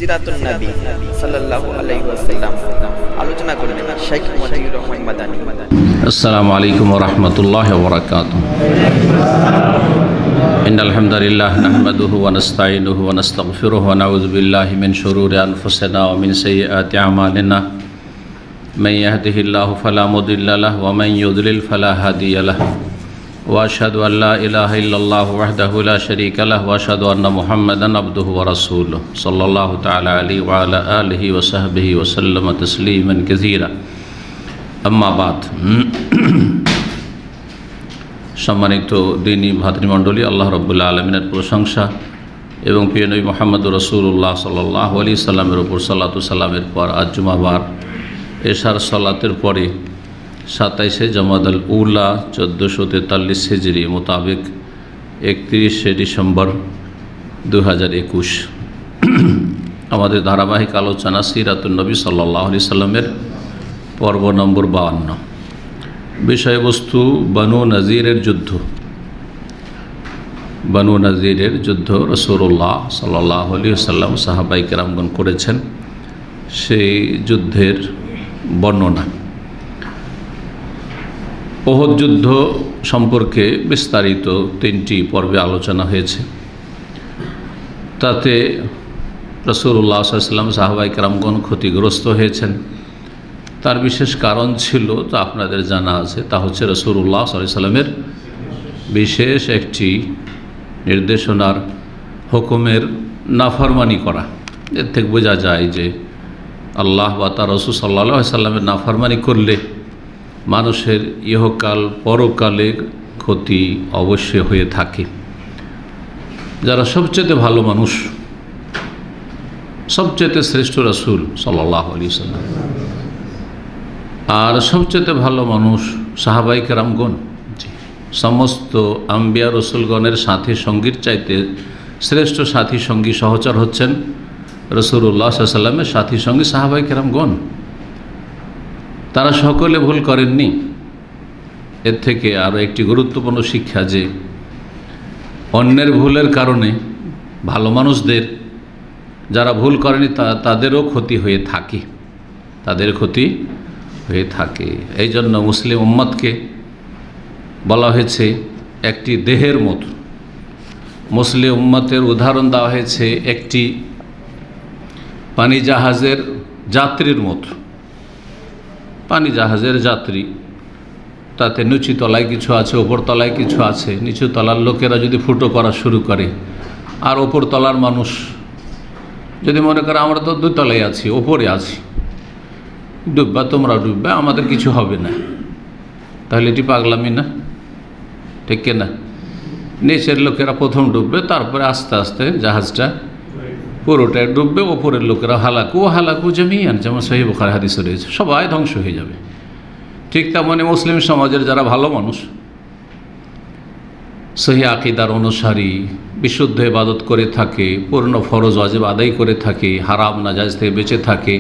সিরাতুন নবী সাল্লাল্লাহু আলাইহি ওয়াসাল্লাম আলোচনা করবেন শেখ মতিউর রহমান মাদানী। আসসালামু আলাইকুম ওয়া রাহমাতুল্লাহি ওয়া বারাকাতুহু। ইন্নাল হামদালিল্লাহ নাহমাদুহু ওয়া নাস্তাঈনুহু ওয়া নাস্তাগফিরুহু ওয়া নাউযু বিল্লাহি মিন শুরুরি আনফুসিনা ওয়া মিন সাইয়্যাতি আমালিনা। মান ইয়াহদিহিল্লাহু ফালা মুদিল্লা লাহু ওয়া মান ইউদ্লিল ফালা হাদিয়া লাহু। ওয়া আশহাদু আল লা ইলাহা ইল্লাল্লাহু ওয়াহদাহু লা শারীকা লাহু ওয়া আশহাদু আন্না মুহাম্মাদান আবদুহু ওয়া রাসূলুহু সাল্লাল্লাহু তাআলা আলাইহি ওয়া আলা আলিহি ওয়া সাহবিহি ওয়া সাল্লামা তাসলিমান কাসীরা। আম্মা বাদ। সম্মানিত দ্বীনী ভাতৃমণ্ডলী, আল্লাহ রাব্বুল আলামিনের প্রশংসা এবং প্রিয় নবী মুহাম্মদুর রাসূলুল্লাহ সাল্লাল্লাহু আলাইহি সাল্লামের উপর সালাতু সালামের পর আজ জুমাবার এশার সালাতের পরে 27শে জমাদাল উলা 1443 হিজরি মোতাবেক 31শে ডিসেম্বর 2021 আমাদের ধারাবাহিক আলোচনা সিরাতুন নবী সাল্লাল্লাহু আলাইহি সাল্লামের পর্ব নম্বর 52। বিষয়বস্তু বনু নজিরের যুদ্ধ। বনু নজিরের যুদ্ধ রাসূলুল্লাহ সাল্লাল্লাহু আলাইহি সাল্লাম সাহাবায়ে কেরামগণ করেছেন, সেই যুদ্ধের বর্ণনা। উহুদ যুদ্ধ সম্পর্কে বিস্তারিত 3টি পর্বে আলোচনা হয়েছে। তাতে রাসূলুল্লাহ সাল্লাল্লাহু আলাইহি সাল্লাম সাহাবায়ে কেরামগণ ক্ষতিগ্রস্ত হয়েছেন। তার বিশেষ কারণ ছিল, তা আপনাদের জানা আছে, তা হচ্ছে রাসূলুল্লাহ সাল্লাল্লাহু আলাইহি সাল্লামের বিশেষ একটি নির্দেশনার হুকুমের নাফরমানি করা। এর থেকে বোঝা যায় যে আল্লাহ বা তার রাসূল সাল্লাল্লাহু আলাইহি সাল্লামের নাফরমানি করলে মানুষের ইহকাল পরকালে ক্ষতি অবশ্যই হয়ে থাকে। যারা সবচেয়ে ভালো মানুষ, সবচেয়ে শ্রেষ্ঠ রাসূল সাল্লাল্লাহু আলাইহি সাল্লাম, আর সবচেয়ে ভালো মানুষ সাহাবায়ে কেরামগণ, সমস্ত আম্বিয়া রসুলগণের সাথী সঙ্গীর চাইতে শ্রেষ্ঠ সাথী সঙ্গী সহচর হচ্ছেন রাসূলুল্লাহ সাল্লাল্লাহু আলাইহি সাল্লামের সাথী সঙ্গী সাহাবায়ে কেরামগণ। তারা সকলে ভুল করেননি। এর থেকে আরও একটি গুরুত্বপূর্ণ শিক্ষা যে অন্যের ভুলের কারণে ভালো মানুষদের, যারা ভুল করেনি তাদেরও ক্ষতি হয়ে থাকে, তাদের ক্ষতি হয়ে থাকে। এই জন্য মুসলিম উম্মতকে বলা হয়েছে একটি দেহের মতো। মুসলিম উম্মতের উদাহরণ দেওয়া হয়েছে একটি পানি জাহাজের যাত্রীর মতো। পানি জাহাজের যাত্রী, তাতে নিচু তলায় কিছু আছে, ওপর তলায় কিছু আছে। নিচু তলার লোকেরা যদি ফুটো করা শুরু করে, আর ওপর তলার মানুষ যদি মনে করে আমরা তো 2 তলায় আছি, ওপরে আছি, ডুববা তোমরা ডুববা, আমাদের কিছু হবে না, তাহলে এটি পাগলামি না? ঠিক না? নিচের লোকেরা প্রথম ডুববে, তারপরে আস্তে আস্তে জাহাজটা পুরোটাই ডুববে, ওপরের লোকেরা হালাকু জামিয়ান, যেমন সহিহ বুখারী হাদিসে রয়েছে, সবাই ধ্বংস হয়ে যাবে। ঠিক তেমনি মুসলিম সমাজের যারা ভালো মানুষ, সহিহ আকীদার অনুসারী, বিশুদ্ধ ইবাদত করে থাকে, পূর্ণ ফরজ ওয়াজিব আদায় করে থাকে, হারাম নাজায়েজ থেকে বেঁচে থাকে,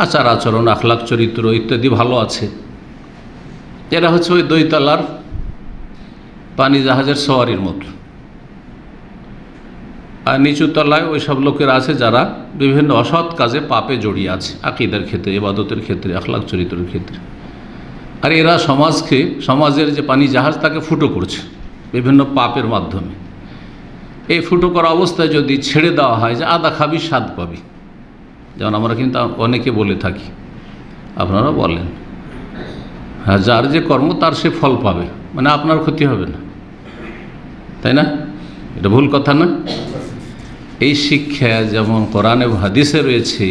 আচার আচরণ আখলাক চরিত্র ইত্যাদি ভালো আছে, এরা হচ্ছে ওই 2 তলার পানি জাহাজের সওয়ারির মতো। আর নিচু তলায় ওই সব লোকেরা আছে যারা বিভিন্ন অসৎ কাজে পাপে জড়িয়ে আছে, আকীদার ক্ষেত্রে, ইবাদতের ক্ষেত্রে, আখলাক চরিত্রের ক্ষেত্রে। আর এরা সমাজের যে পানি জাহাজ তাকে ফুটো করছে বিভিন্ন পাপের মাধ্যমে। এই ফুটো করা অবস্থায় যদি ছেড়ে দেওয়া হয় যে আদা খাবি স্বাদ পাবি, যেমন আমরা কিন্তু অনেকে বলে থাকি, আপনারা বলেন, হ্যাঁ, যার যে কর্ম তার সে ফল পাবে, মানে আপনার ক্ষতি হবে না, তাই না? এটা ভুল কথা না? এই শিক্ষা যেমন কোরআনে হাদিসে রয়েছে,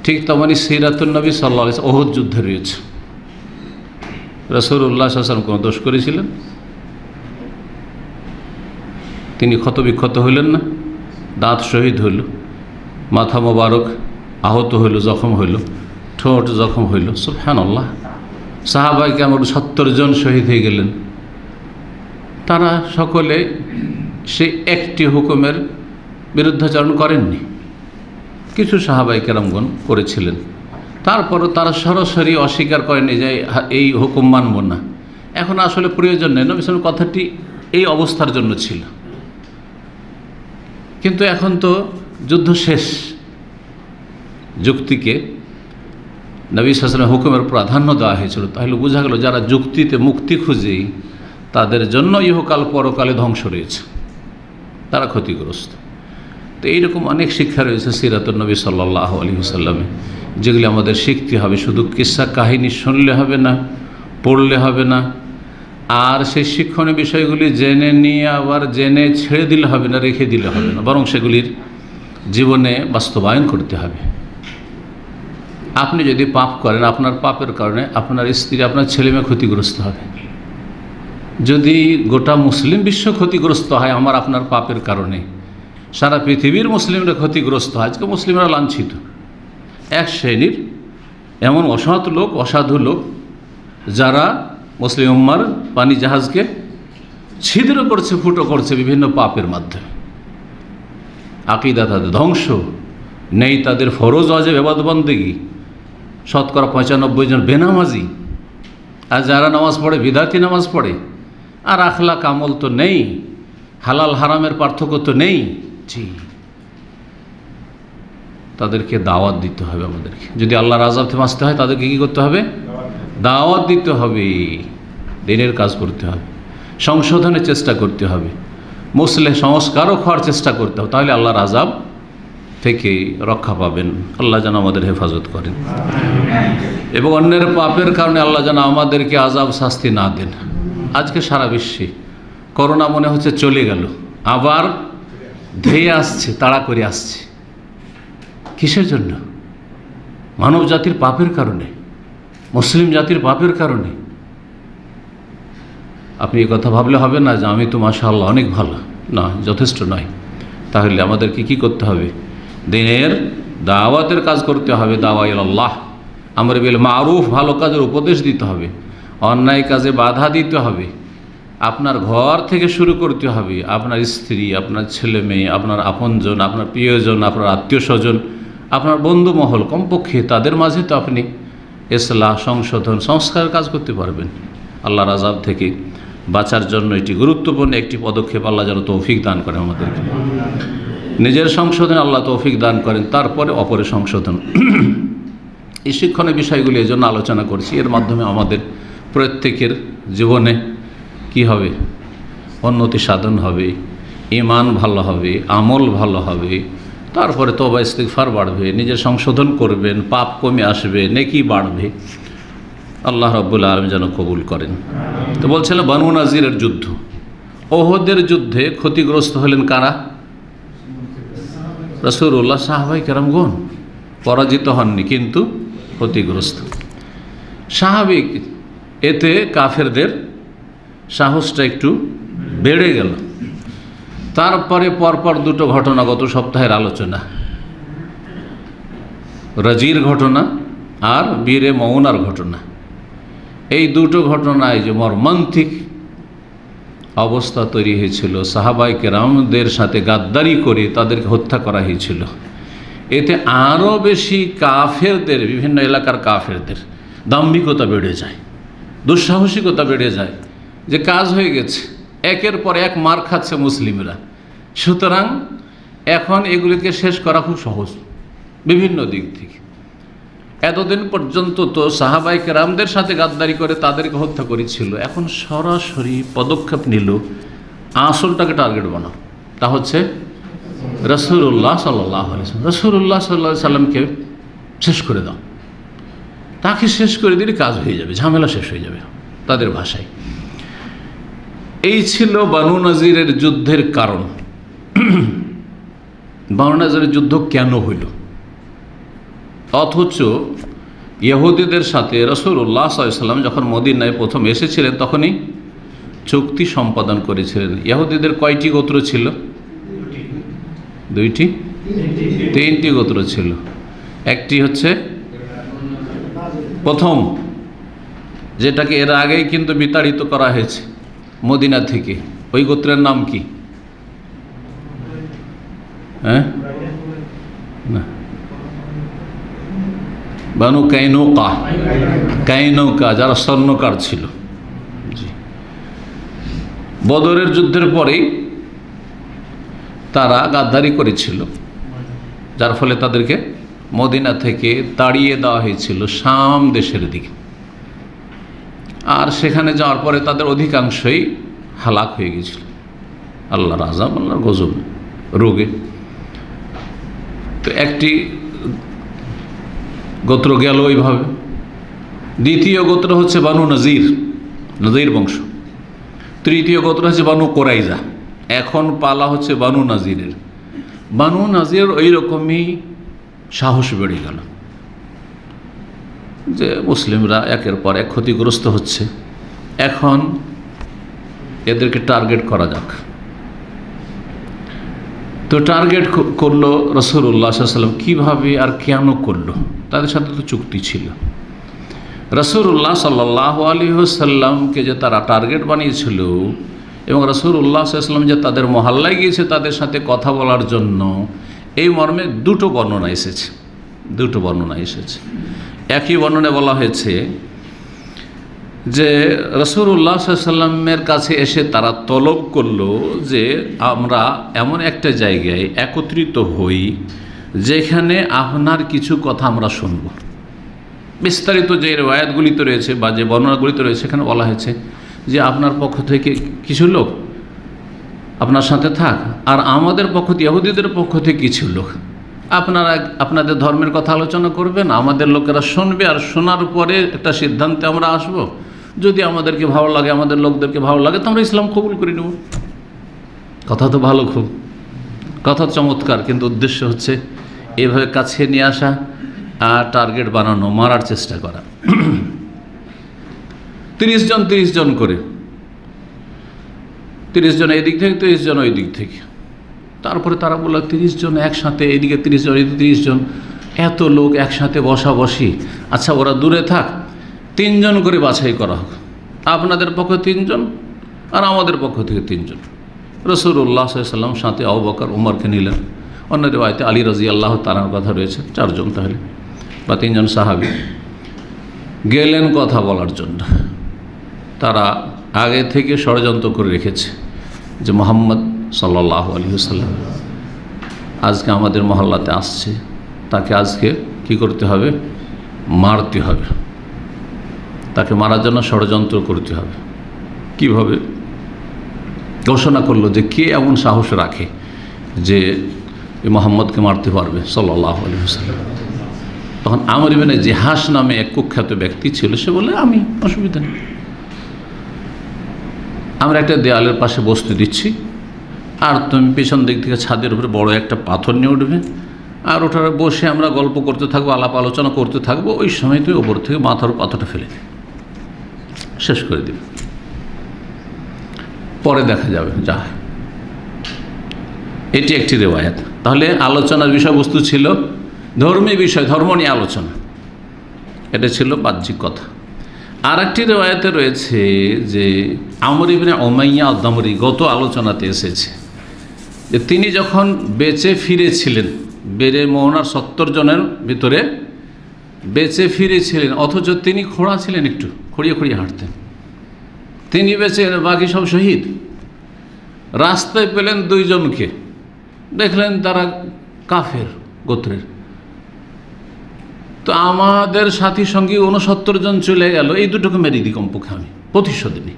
ঠিক তেমনি সিরাতুন নবী সাল্লাল্লাহু আলাইহি ওয়াসাল্লাম উহুদ যুদ্ধে রয়েছে। রাসূলুল্লাহ সাল্লাল্লাহু আলাইহি ওয়াসাল্লাম কোনো দোষ করেছিলেন? তিনি ক্ষতবিক্ষত হইলেন না? দাঁত শহীদ হইল, মাথা মোবারক আহত হইল, জখম হইল, ঠোঁট জখম হইল, সুবহানাল্লাহ। সাহাবায়ে কেরাম 70 জন শহীদ হয়ে গেলেন। তারা সকলে সেই একটি হুকুমের বিরুদ্ধাচরণ করেননি, কিছু সাহাবায়ে কেরামগণ করেছিলেন। তারপরও তারা সরাসরি অস্বীকার করেনি যে এই হুকুম মানব না। এখন আসলে প্রয়োজন নেই, নবী সাল্লাল্লাহু আলাইহি ওয়াসাল্লাম কথাটি এই অবস্থার জন্য ছিল। কিন্তু এখন তো যুদ্ধ শেষ, যুক্তিকে নবী সাল্লাল্লাহু আলাইহি ওয়াসাল্লামের হুকুমের প্রাধান্য দেওয়া হয়েছিল। তাহলে বোঝা গেল যারা যুক্তিতে মুক্তি খুঁজে তাদের জন্য ইহকাল পরকালে ধ্বংস রয়েছে, তারা ক্ষতিগ্রস্ত। তো এইরকম অনেক শিক্ষা রয়েছে সিরাতুন নবী সাল্লাল্লাহু আলাইহি ওয়াসাল্লামে, যেগুলি আমাদের শিখতে হবে। শুধু কিসসা কাহিনী শুনলে হবে না, পড়লে হবে না, আর সেই শিক্ষণীয় বিষয়গুলি জেনে নিয়ে আবার জেনে ছেড়ে দিলে হবে না, রেখে দিলে হবে না, বরং সেগুলির জীবনে বাস্তবায়ন করতে হবে। আপনি যদি পাপ করেন, আপনার পাপের কারণে আপনার স্ত্রী, আপনার ছেলেমেয়ে ক্ষতিগ্রস্ত হবে। যদি গোটা মুসলিম বিশ্ব ক্ষতিগ্রস্ত হয় আমার আপনার পাপের কারণে, সারা পৃথিবীর মুসলিমরা ক্ষতিগ্রস্ত হয়। আজকে মুসলিমরা লাঞ্ছিত। এক শ্রেণীর এমন অসৎ লোক, অসাধু লোক, যারা মুসলিম উম্মার পানি জাহাজকে ছিদ্র করছে, ফুটো করছে বিভিন্ন পাপের মাধ্যমে। আকীদা তাদের ধ্বংস, নেই তাদের ফরজ ওয়াজিব ইবাদত বন্দেগী, শতকরা 95 জন বেনামাজি, আর যারা নামাজ পড়ে বিদাতি নামাজ পড়ে, আর আখলাক আমল তো নেই, হালাল হারামের পার্থক্য তো নেই। জি, তাদেরকে দাওয়াত দিতে হবে আমাদেরকে। যদি আল্লাহর আযাব থেকে বাঁচতে হয় তাদেরকে কী করতে হবে? দাওয়াত দিতে হবে, দিনের কাজ করতে হবে, সংশোধনের চেষ্টা করতে হবে, মুসলিম সংস্কারক হওয়ার চেষ্টা করতে হবে। তাহলে আল্লাহর আযাব থেকে রক্ষা পাবেন। আল্লাহ যেন আমাদের হেফাজত করেন এবং অন্যের পাপের কারণে আল্লাহ যেন আমাদেরকে আযাব শাস্তি না দেন। আজকে সারা বিশ্বে করোনা মনে হচ্ছে চলে গেল, আবার ধেয়ে আসছে, তাড়া করে আসছে। কিসের জন্য? মানব জাতির পাপের কারণে, মুসলিম জাতির পাপের কারণে। আপনি এই কথা ভাবলে হবে না যে আমি তো মাশাআল্লাহ অনেক ভালো, না, যথেষ্ট নয়। তাহলে আমাদেরকে কি করতে হবে? দিনের দাওয়াতের কাজ করতে হবে, দাওয়া ইলাল্লাহ, আমর বিল মারুফ, ভালো কাজের উপদেশ দিতে হবে, অন্যায় কাজে বাধা দিতে হবে। আপনার ঘর থেকে শুরু করতে হবে, আপনার স্ত্রী, আপনার ছেলে মেয়ে, আপনার আপনজন, আপনার প্রিয়জন, আপনার আত্মীয় স্বজন, আপনার বন্ধুমহল, কমপক্ষে তাদের মাঝে তো আপনি ইসলাহ, সংশোধন, সংস্কারের কাজ করতে পারবেন। আল্লাহর আযাব থেকে বাঁচার জন্য এটি গুরুত্বপূর্ণ একটি পদক্ষেপ। আল্লাহ যেন তৌফিক দান করেন আমাদেরকে, নিজের সংশোধন আল্লাহ তৌফিক দান করেন, তারপরে অপরের সংশোধন। এই শিক্ষণীয় বিষয়গুলি এই জন্য আলোচনা করছি। এর মাধ্যমে আমাদের প্রত্যেকের জীবনে কি হবে? উন্নতি সাধন হবে, ঈমান ভালো হবে, আমল ভালো হবে, তারপরে তওবা ইস্তিগফার বাড়বে, নিজের সংশোধন করবেন, পাপ কমে আসবে, নেকি বাড়বে। আল্লাহ রাব্বুল আলামিন যেন কবুল করেন। তো বলছিলাম বানু নাজিরের যুদ্ধ, ওহদের যুদ্ধে ক্ষতিগ্রস্ত হলেন কারা? রাসূলুল্লাহ, সাহাবায়ে কেরামগণ পরাজিত হননি, কিন্তু ক্ষতিগ্রস্ত। স্বাভাবিক, এতে কাফেরদের সাহসটা একটু বেড়ে গেল। তারপরে পরপর দুটো ঘটনা, গত সপ্তাহের আলোচনা, রাজির ঘটনা আর বীরে মৌনার ঘটনা। এই দুটো ঘটনায় যে মর্মান্তিক অবস্থা তৈরি হয়েছিল, সাহাবায়ে কেরামদের সাথে গাদ্দারি করে তাদেরকে হত্যা করা হয়েছিল, এতে আরও বেশি কাফেরদের, বিভিন্ন এলাকার কাফেরদের দাম্ভিকতা বেড়ে যায়, দুঃসাহসিকতা বেড়ে যায়, যে কাজ হয়ে গেছে, একের পর এক মার খাচ্ছে মুসলিমরা, সুতরাং এখন এগুলিকে শেষ করা খুব সহজ বিভিন্ন দিক থেকে। এতদিন পর্যন্ত তো সাহাবায়ে কেরামদের সাথে গাদ্দারি করে তাদেরকে হত্যা করেছিল, এখন সরাসরি পদক্ষেপ নিল আসলটাকে টার্গেট বানাও, তা হচ্ছে রাসূলুল্লাহ সাল্লাল্লাহু আলাইহি ওয়াসাল্লাম। রাসূলুল্লাহ সাল্লাল্লাহু আলাইহি ওয়াসাল্লামকে শেষ করে দাও, তাকে শেষ করে দিলে কাজ হয়ে যাবে, ঝামেলা শেষ হয়ে যাবে তাদের ভাষায়। এই ছিল বানু নাজিরের যুদ্ধের কারণ। বানু নাজিরের যুদ্ধ কেন হইল? অথচ ইহুদিদের সাথে রাসূলুল্লাহ সাল্লাল্লাহু আলাইহি ওয়াসাল্লাম যখন মদিনায় প্রথম এসেছিলেন তখনই চুক্তি সম্পাদন করেছিলেন। ইহুদিদের কয়টি গোত্র ছিল? দুইটি, তিনটি গোত্র ছিল। একটি হচ্ছে প্রথম, যেটাকে এর আগেই কিন্তু বিতাড়িত করা হয়েছে মদিনা থেকে। ওই গোত্রের নাম কি? হ্যাঁ, না, বানু কাইনুকা। কাইনুকা যারা স্বর্ণকার ছিল। বদরের যুদ্ধের পরেই তারা গাদ্দারি করেছিল, যার ফলে তাদেরকে মদিনা থেকে তাড়িয়ে দেওয়া হয়েছিল শাম দেশের দিকে। আর সেখানে যাওয়ার পরে তাদের অধিকাংশই হালাক হয়ে গেছিল আল্লাহর আযাব, আল্লাহর গজব, রোগে। তো একটি গোত্র গেল ওইভাবে। দ্বিতীয় গোত্র হচ্ছে বানু নজির, নজির বংশ। তৃতীয় গোত্র হচ্ছে বানু কোরাইজা। এখন পালা হচ্ছে বানু নাজিরের। বানু নাজির ওই রকমই সাহস বেড়ে গেল যে মুসলিমরা একের পর এক ক্ষতিগ্রস্ত হচ্ছে, এখন এদেরকে টার্গেট করা যাক। তো টার্গেট করলো রাসূলুল্লাহ সাল্লাল্লাহু আলাইহি ওয়াসাল্লাম। কীভাবে আর কেন করলো? তাদের সাথে তো চুক্তি ছিল। রাসূলুল্লাহ সাল্লাল্লাহু আলাইহি ওয়াসাল্লামকে যে তারা টার্গেট বানিয়েছিল এবং রাসূলুল্লাহ সাল্লাল্লাহু আলাইহি ওয়াসাল্লাম যে তাদের মহল্লায় গিয়েছে তাদের সাথে কথা বলার জন্য, এই মর্মে দুটো বর্ণনা এসেছে। একই বর্ণনায় বলা হয়েছে যে রাসূলুল্লাহ সাল্লাল্লাহু আলাইহি ওয়াসাল্লামের কাছে এসে তারা তলব করলো যে আমরা এমন একটা জায়গায় একত্রিত হই যেখানে আপনার কিছু কথা আমরা শুনব। বিস্তারিত যে রিওয়ায়াতগুলিতে রয়েছে বা যে বর্ণনাগুলিতে রয়েছে সেখানে বলা হয়েছে যে আপনার পক্ষ থেকে কিছু লোক আপনার সাথে থাক, আর আমাদের পক্ষ থেকে, ইহুদিদের পক্ষ থেকে কিছু লোক, আপনারা আপনাদের ধর্মের কথা আলোচনা করবেন, আমাদের লোকেরা শুনবে, আর শোনার পরে একটা সিদ্ধান্তে আমরা আসব। যদি আমাদেরকে ভালো লাগে, আমাদের লোকদেরকে ভালো লাগে, তো আমরা ইসলাম কবুল করে নেব। কথা তো ভালো, খুব কথা চমৎকার, কিন্তু উদ্দেশ্য হচ্ছে এভাবে কাছে নিয়ে আসা আর টার্গেট বানানো, মারার চেষ্টা করা। 30 জন করে, 30 জন এই দিক থেকে, 30 জন ওই দিক থেকে। তারপরে তারা বলল 30 জন একসাথে, এইদিকে 30 জন, এইদিকে 30 জন, এত লোক একসাথে বসাবসি, আচ্ছা ওরা দূরে থাক, 3 জন করে বাছাই করা হোক, আপনাদের পক্ষে 3 জন আর আমাদের পক্ষ থেকে 3 জন। রাসূলুল্লাহ সাল্লাল্লাহু আলাইহি ওয়াসাল্লাম সাথে আবু বকর, ওমরকে নিলেন। অন্য রিওয়ায়াতে আলী রাদিয়াল্লাহু তাআলার কথা রয়েছে, 4 জন তাহলে, বা 3 জন সাহাবী গেলেন কথা বলার জন্য। তারা আগে থেকে ষড়যন্ত্র করে রেখেছে যে মুহাম্মদ সাল্লাল্লাহু আলাইহি ওয়াসাল্লাম আজকে আমাদের মহল্লাতে আসছে, তাকে আজকে কি করতে হবে? মারতে হবে, তাকে মারার জন্য ষড়যন্ত্র করতে হবে। কিভাবে? ঘোষণা করলো যে কে এমন সাহস রাখে যে মুহাম্মদকে মারতে পারবে সাল্লাল্লাহু আলাইহি ওয়াসাল্লাম। তখন আমর ইবনে জিহাস নামে এক কুখ্যাত ব্যক্তি ছিল, সে বলে আমি, অসুবিধা নেই, আমরা একটা দেয়ালের পাশে বসতে দিচ্ছি, আর তুমি পেছন দিক থেকে ছাদের উপরে বড় একটা পাথর নিয়ে উঠবে, আর ওটার বসে আমরা গল্প করতে থাকবো, আলাপ আলোচনা করতে থাকবো, ওই সময় তুই ওপর থেকে মাথার পাথরটা ফেলে দিবে, শেষ করে দিবে, পরে দেখা যাবে যা। এটি একটি রিওয়ায়াত। তাহলে আলোচনার বিষয়বস্তু ছিল ধর্মীয় বিষয়, ধর্ম নিয়ে আলোচনা, এটা ছিল বাহ্যিক কথা। আর একটি রিওয়ায়াতে রয়েছে যে আমর ইবনে উমাইয়া আদ-দামরি, গত আলোচনাতে এসেছে যে তিনি যখন বেঁচে ফিরেছিলেন, বেড়ে মোহনার 70 জনের ভিতরে বেঁচে ফিরেছিলেন, অথচ তিনি খোঁড়া ছিলেন, একটু খড়িয়ে খড়িয়ে হাঁটতেন, তিনি বেঁচে, বাকি সব শহীদ। রাস্তায় পেলেন 2 জনকে, দেখলেন তারা কাফের গোত্রের। তো আমাদের সাথী সঙ্গী 69 জন চলে গেল, এই দুটোকে মেরে দিই কমপক্ষে, আমি প্রতিশোধ নিই,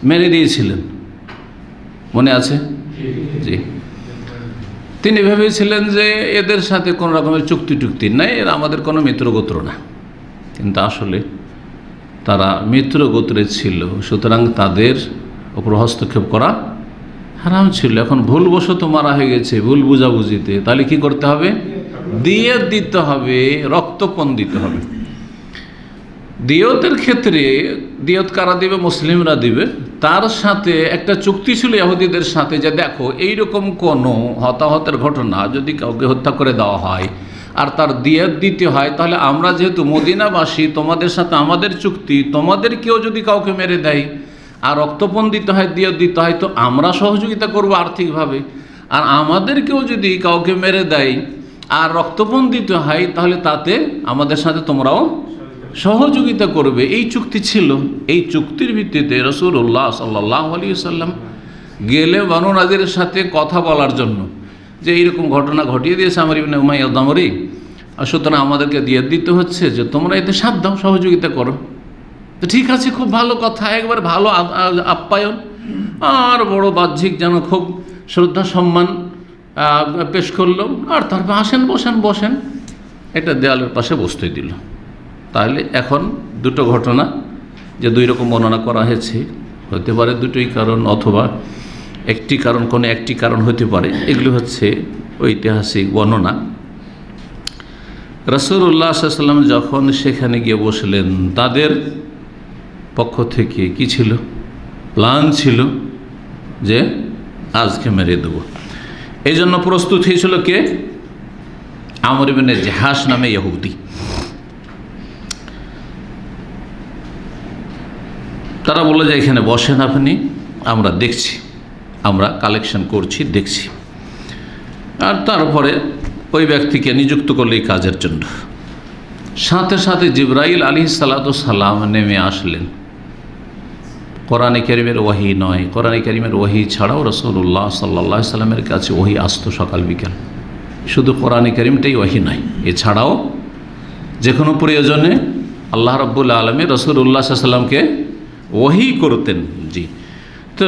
মেরে দিয়েছিলেন, মনে আছে? জি। তিনি ভেবেছিলেন যে এদের সাথে কোনো রকমের চুক্তি টুক্তি নাই, এরা আমাদের কোনো মিত্রগোত্র না, কিন্তু আসলে তারা মিত্রগোত্রে ছিল, সুতরাং তাদের উপর হস্তক্ষেপ করা হারাম ছিল। এখন ভুলবশত মারা হয়ে গেছে, ভুল বুঝাবুঝিতে, তাহলে কি করতে হবে? দিয়ত দিতে হবে, রক্তপণ দিতে হবে। দিয়তের ক্ষেত্রে দিয়ত কারা দিবে? মুসলিমরা দিবে। তার সাথে একটা চুক্তি ছিল ইহুদিদের সাথে যে দেখো এইরকম কোনো হতাহতের ঘটনা যদি কাউকে হত্যা করে দেওয়া হয় আর তার দিয়ত দিতে হয়, তাহলে আমরা যেহেতু মদিনাবাসী, তোমাদের সাথে আমাদের চুক্তি, তোমাদের কেউ যদি কাউকে মেরে দেয় আর রক্তপণ দিতে হয়, দিয়ত দিতে হয়, তো আমরা সহযোগিতা করব আর্থিকভাবে, আর আমাদেরকেও যদি কাউকে মেরে দেয় আর রক্তপণ দিতে হয়, তাহলে তাতে আমাদের সাথে তোমরাও সহযোগিতা করবে। এই চুক্তি ছিল। এই চুক্তির ভিত্তিতে রাসূলুল্লাহ সাল্লাল্লাহু আলাইহি ওয়াসাল্লাম গেলে বানু নাজিরের সাথে কথা বলার জন্য। যে এইরকম ঘটনা ঘটিয়ে দিয়েছে আমর ইবনে উমাইয়া দামরি, আর সুতরাং আমাদেরকে দিয়ে দিতে হচ্ছে যে তোমরা এতে সাথ দাও, সহযোগিতা করো। তো ঠিক আছে, খুব ভালো কথা, একবার ভালো আপ্যায়ন আর বড় বাহ্যিক যেন খুব শ্রদ্ধা সম্মান পেশ করলো, আর তারপর আসেন বসেন বসেন, একটা দেয়ালের পাশে বসতে দিল। তাহলে এখন দুটো ঘটনা যে দুই রকম বর্ণনা করা হয়েছে, হতে পারে দুটোই কারণ, অথবা একটি কারণ, কোনো একটি কারণ হতে পারে। এগুলি হচ্ছে ঐতিহাসিক বর্ণনা। রাসূলুল্লাহ সাল্লাল্লাহু আলাইহি ওয়াসাল্লাম যখন সেখানে গিয়ে বসলেন, তাদের পক্ষ থেকে কি ছিল? প্ল্যান ছিল যে আজকে মেরে দেব। এই জন্য প্রস্তুত হয়েছিল কে? আমর ইবনে জাহাশ নামে ইহুদি। তারা বলল যে এখানে বসেন আপনি, আমরা দেখছি, আমরা কালেকশন করছি, দেখছি। আর তারপরে ওই ব্যক্তিকে নিযুক্ত করলে এই কাজের জন্য। সাথে সাথে জিবরাইল আলাইহিসসালাতু সালাম নেমে আসলেন। কোরআনে কারীমের ওয়াহি নয়, কোরআনে কারীমের ওয়াহি ছাড়াও রাসূলুল্লাহ সাল্লাল্লাহু আলাইহি সাল্লামের কাছে ওয়াহি আসতো সকাল বিকাল। শুধু কোরআনে কারীমটাই ওয়াহি নয়, এছাড়াও যে কোনো প্রয়োজনে আল্লাহ রাব্বুল আলামিন রাসূলুল্লাহ সাল্লাল্লাহু আলাইহি সাল্লামকে ওয়াহি করতেন। জি, তো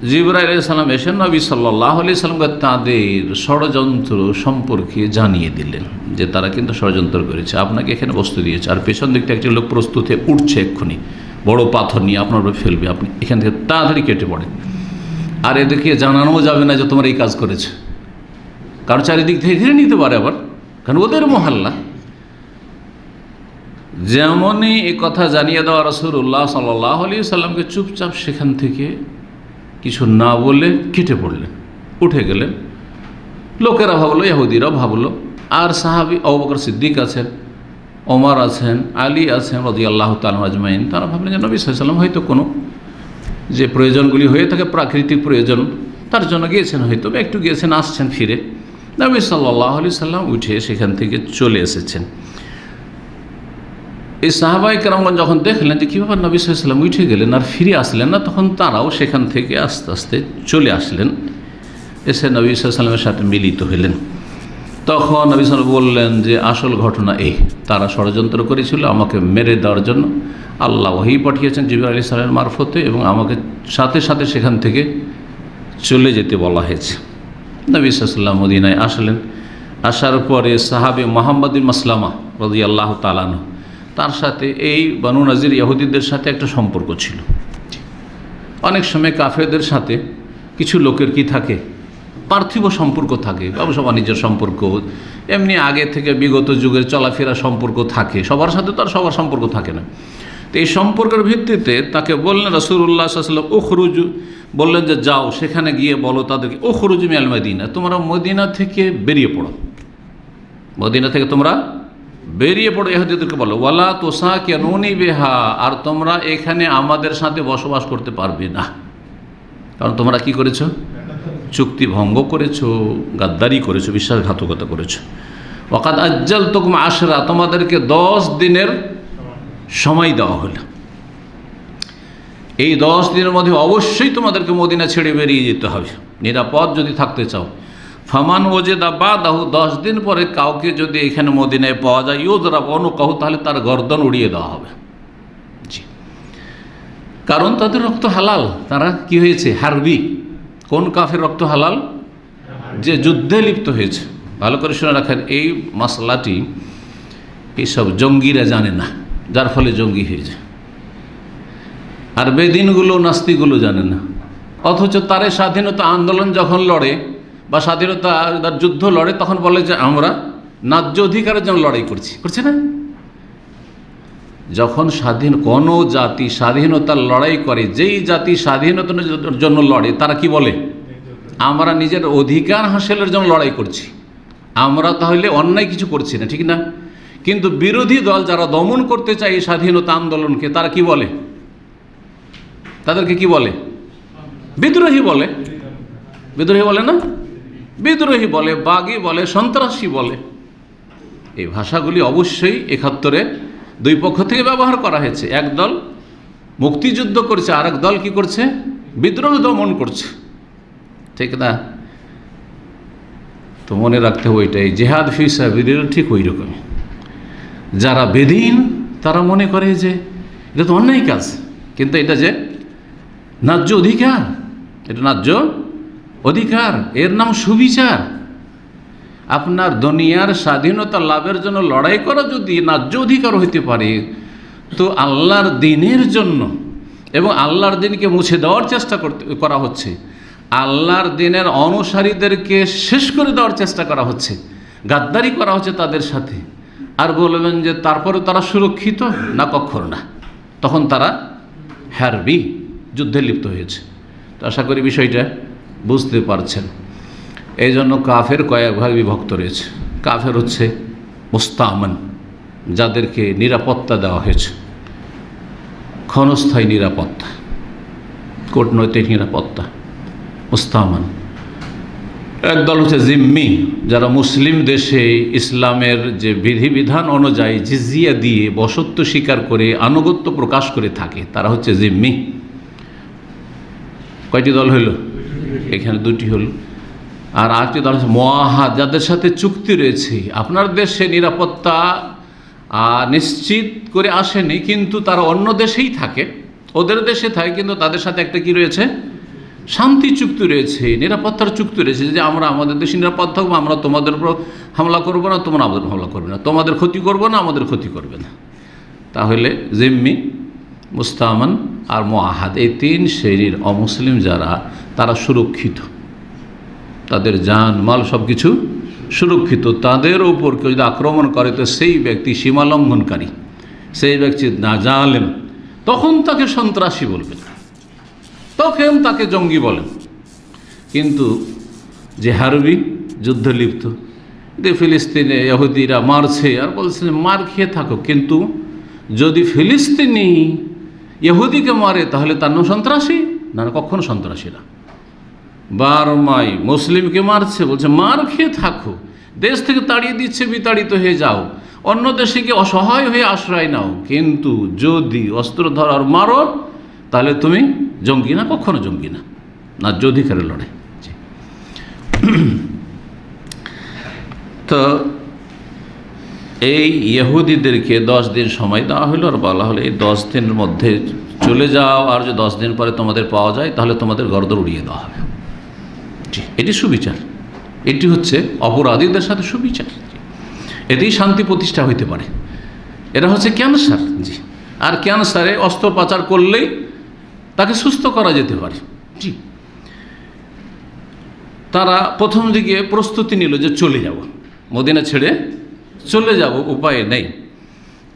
জিবরাইল আলাইহিস সালাম এসে নবী সাল্লাল্লাহু আলাইহি সাল্লামকে তাদের ষড়যন্ত্র সম্পর্কে জানিয়ে দিলেন যে তারা কিন্তু ষড়যন্ত্র করেছে, আপনাকে এখানে বসতে দিয়েছে, আর পেছন দিকটা একটি লোক প্রস্তুত হয়ে উঠছে এক্ষুনি বড় পাথর নিয়ে আপনার উপরে ফেলবে, আপনি এখান থেকে তাড়াতাড়ি কেটে পড়েন। আর এদেরকে জানানোও যাবে না যে তোমার এই কাজ করেছে, কারণ চারিদিক থেকে ঘিরে নিতে পারে আবার, কারণ ওদের মহল্লা। যেমনই এই কথা জানিয়ে দেওয়া রাসূলুল্লাহ সাল্লাল্লাহু আলাইহি সাল্লামকে চুপচাপ সেখান থেকে কিছু না বলে কেটে পড়লেন, উঠে গেলেন। লোকেরা ভাবলো, ইহুদিরা ভাবলো, আর সাহাবী আবু বকর সিদ্দিক আছেন, ওমর আছেন, আলী আছেন রাদিয়াল্লাহু তাআলা আজমাইন, তারা ভাবলেন যে নবী সাল্লাল্লাহু আলাইহি ওয়াসাল্লাম হয়তো কোনো যে প্রয়োজনগুলি হয়ে থাকে প্রাকৃতিক প্রয়োজন, তার জন্য গিয়েছেন, হয়তো একটু গিয়েছেন, আসছেন ফিরে। নবী সাল্লাল্লাহু আলাইহি সাল্লাম উঠে সেখান থেকে চলে এসেছেন। এই সাহাবায়ে কেরামগণ যখন দেখলেন যে কী ব্যাপার, নবী সাল্লাল্লাহু আলাইহি ওয়াসাল্লাম উঠে গেলেন আর ফিরে আসলেন না, তখন তারাও সেখান থেকে আস্তে আস্তে চলে আসলেন, এসে নবী সাল্লাল্লাহু আলাইহি ওয়াসাল্লামের সাথে মিলিত হলেন। তখন নবী সাল্লাল্লাহু আলাইহি ওয়াসাল্লাম বললেন যে আসল ঘটনা এই, তারা ষড়যন্ত্র করেছিল আমাকে মেরে দেওয়ার জন্য। আল্লাহ ওহী পাঠিয়েছেন জিবরাইল আলাইহিস সালামের মারফতে, এবং আমাকে সাথে সাথে সেখান থেকে চলে যেতে বলা হয়েছে। নবী সাল্লাল্লাহু আলাইহি ওয়াসাল্লাম মদিনায় আসলেন। আসার পরে সাহাবী মুহাম্মদ বিন মাসলামা রাদিয়াল্লাহু তাআলা আনহু, তার সাথে এই বনু নাজির ইহুদিদের সাথে একটা সম্পর্ক ছিল। অনেক সময় কাফেরদের সাথে কিছু লোকের কি থাকে, পার্থিব সম্পর্ক থাকে, ব্যবসা বাণিজ্যের সম্পর্ক, এমনি আগে থেকে বিগত যুগের চলাফেরা সম্পর্ক থাকে, সবার সাথে তো আর সবার সম্পর্ক থাকে না। তো এই সম্পর্কের ভিত্তিতে তাকে বললেন রাসূলুল্লাহ সাল্লাল্লাহু আলাইহি ওয়াসাল্লাম উখরুজু, বললেন যে যাও সেখানে গিয়ে বলো তাদেরকে উখরুজু মিনাল মদিনা, তোমরা মদিনা থেকে বেরিয়ে পড়ো, মদিনা থেকে তোমরা বেরিয়ে পড়ো, ইহুদিদেরকে বলো ওয়ালা তুসাকিনুনি বিহা, আর তোমরা এখানে আমাদের সাথে বসবাস করতে পারবে না, কারণ তোমরা কি করেছো? চুক্তি ভঙ্গ করেছো, গাদ্দারি করেছো, বিশ্বাসঘাতকতা করেছো। ওয়াকাদ আজ্জালতুকুম আশরা, তোমাদেরকে 10 দিনের সময় দেওয়া হলো, এই 10 দিনের মধ্যে অবশ্যই তোমাদেরকে মদিনা ছেড়ে বেরিয়ে যেতে হবে নিরাপদ যদি থাকতে চাও। ফামান ওয়াজাদা বাদাহু, 10 দিন পরে কাউকে যদি এখানে মদিনায় পাওয়া যায়, ইউযরা অনুকাহু, তাহলে তার গর্দন উড়িয়ে দেওয়া হবে। জি, কারণ তাদের রক্ত হালাল, তারা কি হয়েছে? হারবি। কোন কাফের রক্ত হালাল? যে যুদ্ধে লিপ্ত হয়েছে। ভালো করে শুনে রাখেন, এই মাসলাটি এইসব জঙ্গিরা জানে না, যার ফলে জঙ্গি হয়ে যায়। আর বেদিনগুলো, নাস্তিকগুলো জানে না, অথচ তারা স্বাধীনতা আন্দোলন যখন লড়ে বা স্বাধীনতা যুদ্ধ লড়ে, তখন বলে যে আমরা ন্যায্য অধিকারের জন্য লড়াই করছি, করছে না? যখন কোনো জাতি স্বাধীনতার লড়াই করে, যেই জাতি স্বাধীনতার জন্য লড়ে, তারা কি বলে? আমরা নিজের অধিকার হাসিলের জন্য লড়াই করছি, আমরা তাহলে অন্যায় কিছু করছি না, ঠিক না? কিন্তু বিরোধী দল যারা দমন করতে চায় এই স্বাধীনতা আন্দোলনকে, তারা কি বলে? তাদেরকে কি বলে? বিদ্রোহী বলে। বিদ্রোহী বলে না? বিদ্রোহী বলে, বাগী বলে, সন্ত্রাসী বলে। এই ভাষাগুলি অবশ্যই 71-এ দুই পক্ষ থেকে ব্যবহার করা হয়েছে। এক দল মুক্তিযুদ্ধ করছে, আর এক দল কি করছে? বিদ্রোহ দমন করছে, ঠিক না? তো মনে রাখতে হবে ওইটাই, জেহাদ ফি সাবিলিল্লাহ ঠিক ওই রকমই। যারা বেদিন তারা মনে করে যে এটা তো অন্যায় কাজ, কিন্তু এটা যে ন্যায্য অধিকার, এটা ন্যায্য অধিকার, এর নাম সুবিচার। আপনার দুনিয়ার স্বাধীনতা লাভের জন্য লড়াই করা যদি ন্যায্য অধিকার হইতে পারে, তো আল্লাহর দিনের জন্য এবং আল্লাহর দিনকে মুছে দেওয়ার চেষ্টা করা হচ্ছে, আল্লাহর দিনের অনুসারীদেরকে শেষ করে দেওয়ার চেষ্টা করা হচ্ছে, গাদ্দারি করা হচ্ছে তাদের সাথে, আর বলবেন যে তারপরে তারা সুরক্ষিত না, কখনো না, তখন তারা হারবি, যুদ্ধে লিপ্ত হয়েছে। তো আশা করি বিষয়টা বুঝতে পারছেন। এই জন্য কাফের কয়েক ভাগ বিভক্ত রয়েছে। কাফের হচ্ছে মুস্তামান, যাদেরকে নিরাপত্তা দেওয়া হয়েছে, ক্ষণস্থায়ী নিরাপত্তা, কূটনৈতিক নিরাপত্তা, মুস্তামান। একদল হচ্ছে জিম্মি, যারা মুসলিম দেশে ইসলামের যে বিধিবিধান অনুযায়ী জিজিয়া দিয়ে বসত্ব স্বীকার করে আনুগত্য প্রকাশ করে থাকে, তারা হচ্ছে জিম্মি। কয়টি দল হইল? এখানে দুটি হল। আর আরেকটি দল হচ্ছে মুআহাদ, যাদের সাথে চুক্তি রয়েছে, আপনার দেশে নিরাপত্তা নিশ্চিত করে আসেনি, কিন্তু তারা অন্য দেশেই থাকে, ওদের দেশে থাকে, কিন্তু তাদের সাথে একটা কি রয়েছে? শান্তি চুক্তি রয়েছে, নিরাপত্তার চুক্তি রয়েছে, যে আমরা আমাদের দেশে নিরাপদ থাকবো, আমরা তোমাদের উপর হামলা করবো না, তোমরা আমাদের হামলা করবে না, তোমাদের ক্ষতি করবো না, আমাদের ক্ষতি করবে না। তাহলে জিম্মি, মুস্তামান আর মুআহাদ, এই তিন শ্রেণীর অমুসলিম যারা, তারা সুরক্ষিত, তাদের জান মাল সব কিছু সুরক্ষিত। তাদের উপর কেউ যদি আক্রমণ করে, তো সেই ব্যক্তি সীমালঙ্ঘনকারী, সেই ব্যক্তি না জালেম, তখন তাকে সন্ত্রাসী বলবেন, তখন তাকে জঙ্গি বলেন। কিন্তু যে হারবি, যুদ্ধে লিপ্ত, যে ফিলিস্তিনে ইহুদিরা মারছে, আর বলছে মার খেয়ে থাকো, কিন্তু যদি ফিলিস্তিনি ইহুদিকে মারে তাহলে তার নাম সন্ত্রাসী? না, কখনো সন্ত্রাসী না। বারমাই মুসলিমকে মারছে, বলছে মার খেয়ে থাকো, দেশ থেকে তাড়িয়ে দিচ্ছে, বিতাড়িত হয়ে যাও, অন্য দেশে গিয়ে অসহায় হয়ে আশ্রয় নাও, কিন্তু যদি অস্ত্র ধরার মারো তাহলে তুমি জঙ্গি না, কখনো জঙ্গি না, ন্যায্য অধিকারের লড়াই। তো এই ইহুদিদেরকে 10 দিন সময় দেওয়া হলো, আর বলা হলো এই 10 দিনের মধ্যে চলে যাও, আর যদি 10 দিন পরে তোমাদের পাওয়া যায় তাহলে তোমাদের গর্দন উড়িয়ে দেওয়া হবে। জি, এটি সুবিচার, এটি হচ্ছে অপরাধীদের সাথে সুবিচার, এতেই শান্তি প্রতিষ্ঠা হইতে পারে। এরা হচ্ছে ক্যান্সার। জি, আর ক্যান্সারে অস্ত্রোপচার করলেই তাকে সুস্থ করা যেতে পারে। জি, তারা প্রথম দিকে প্রস্তুতি নিল যে চলে যাব, মদিনা ছেড়ে চলে যাব, উপায় নেই।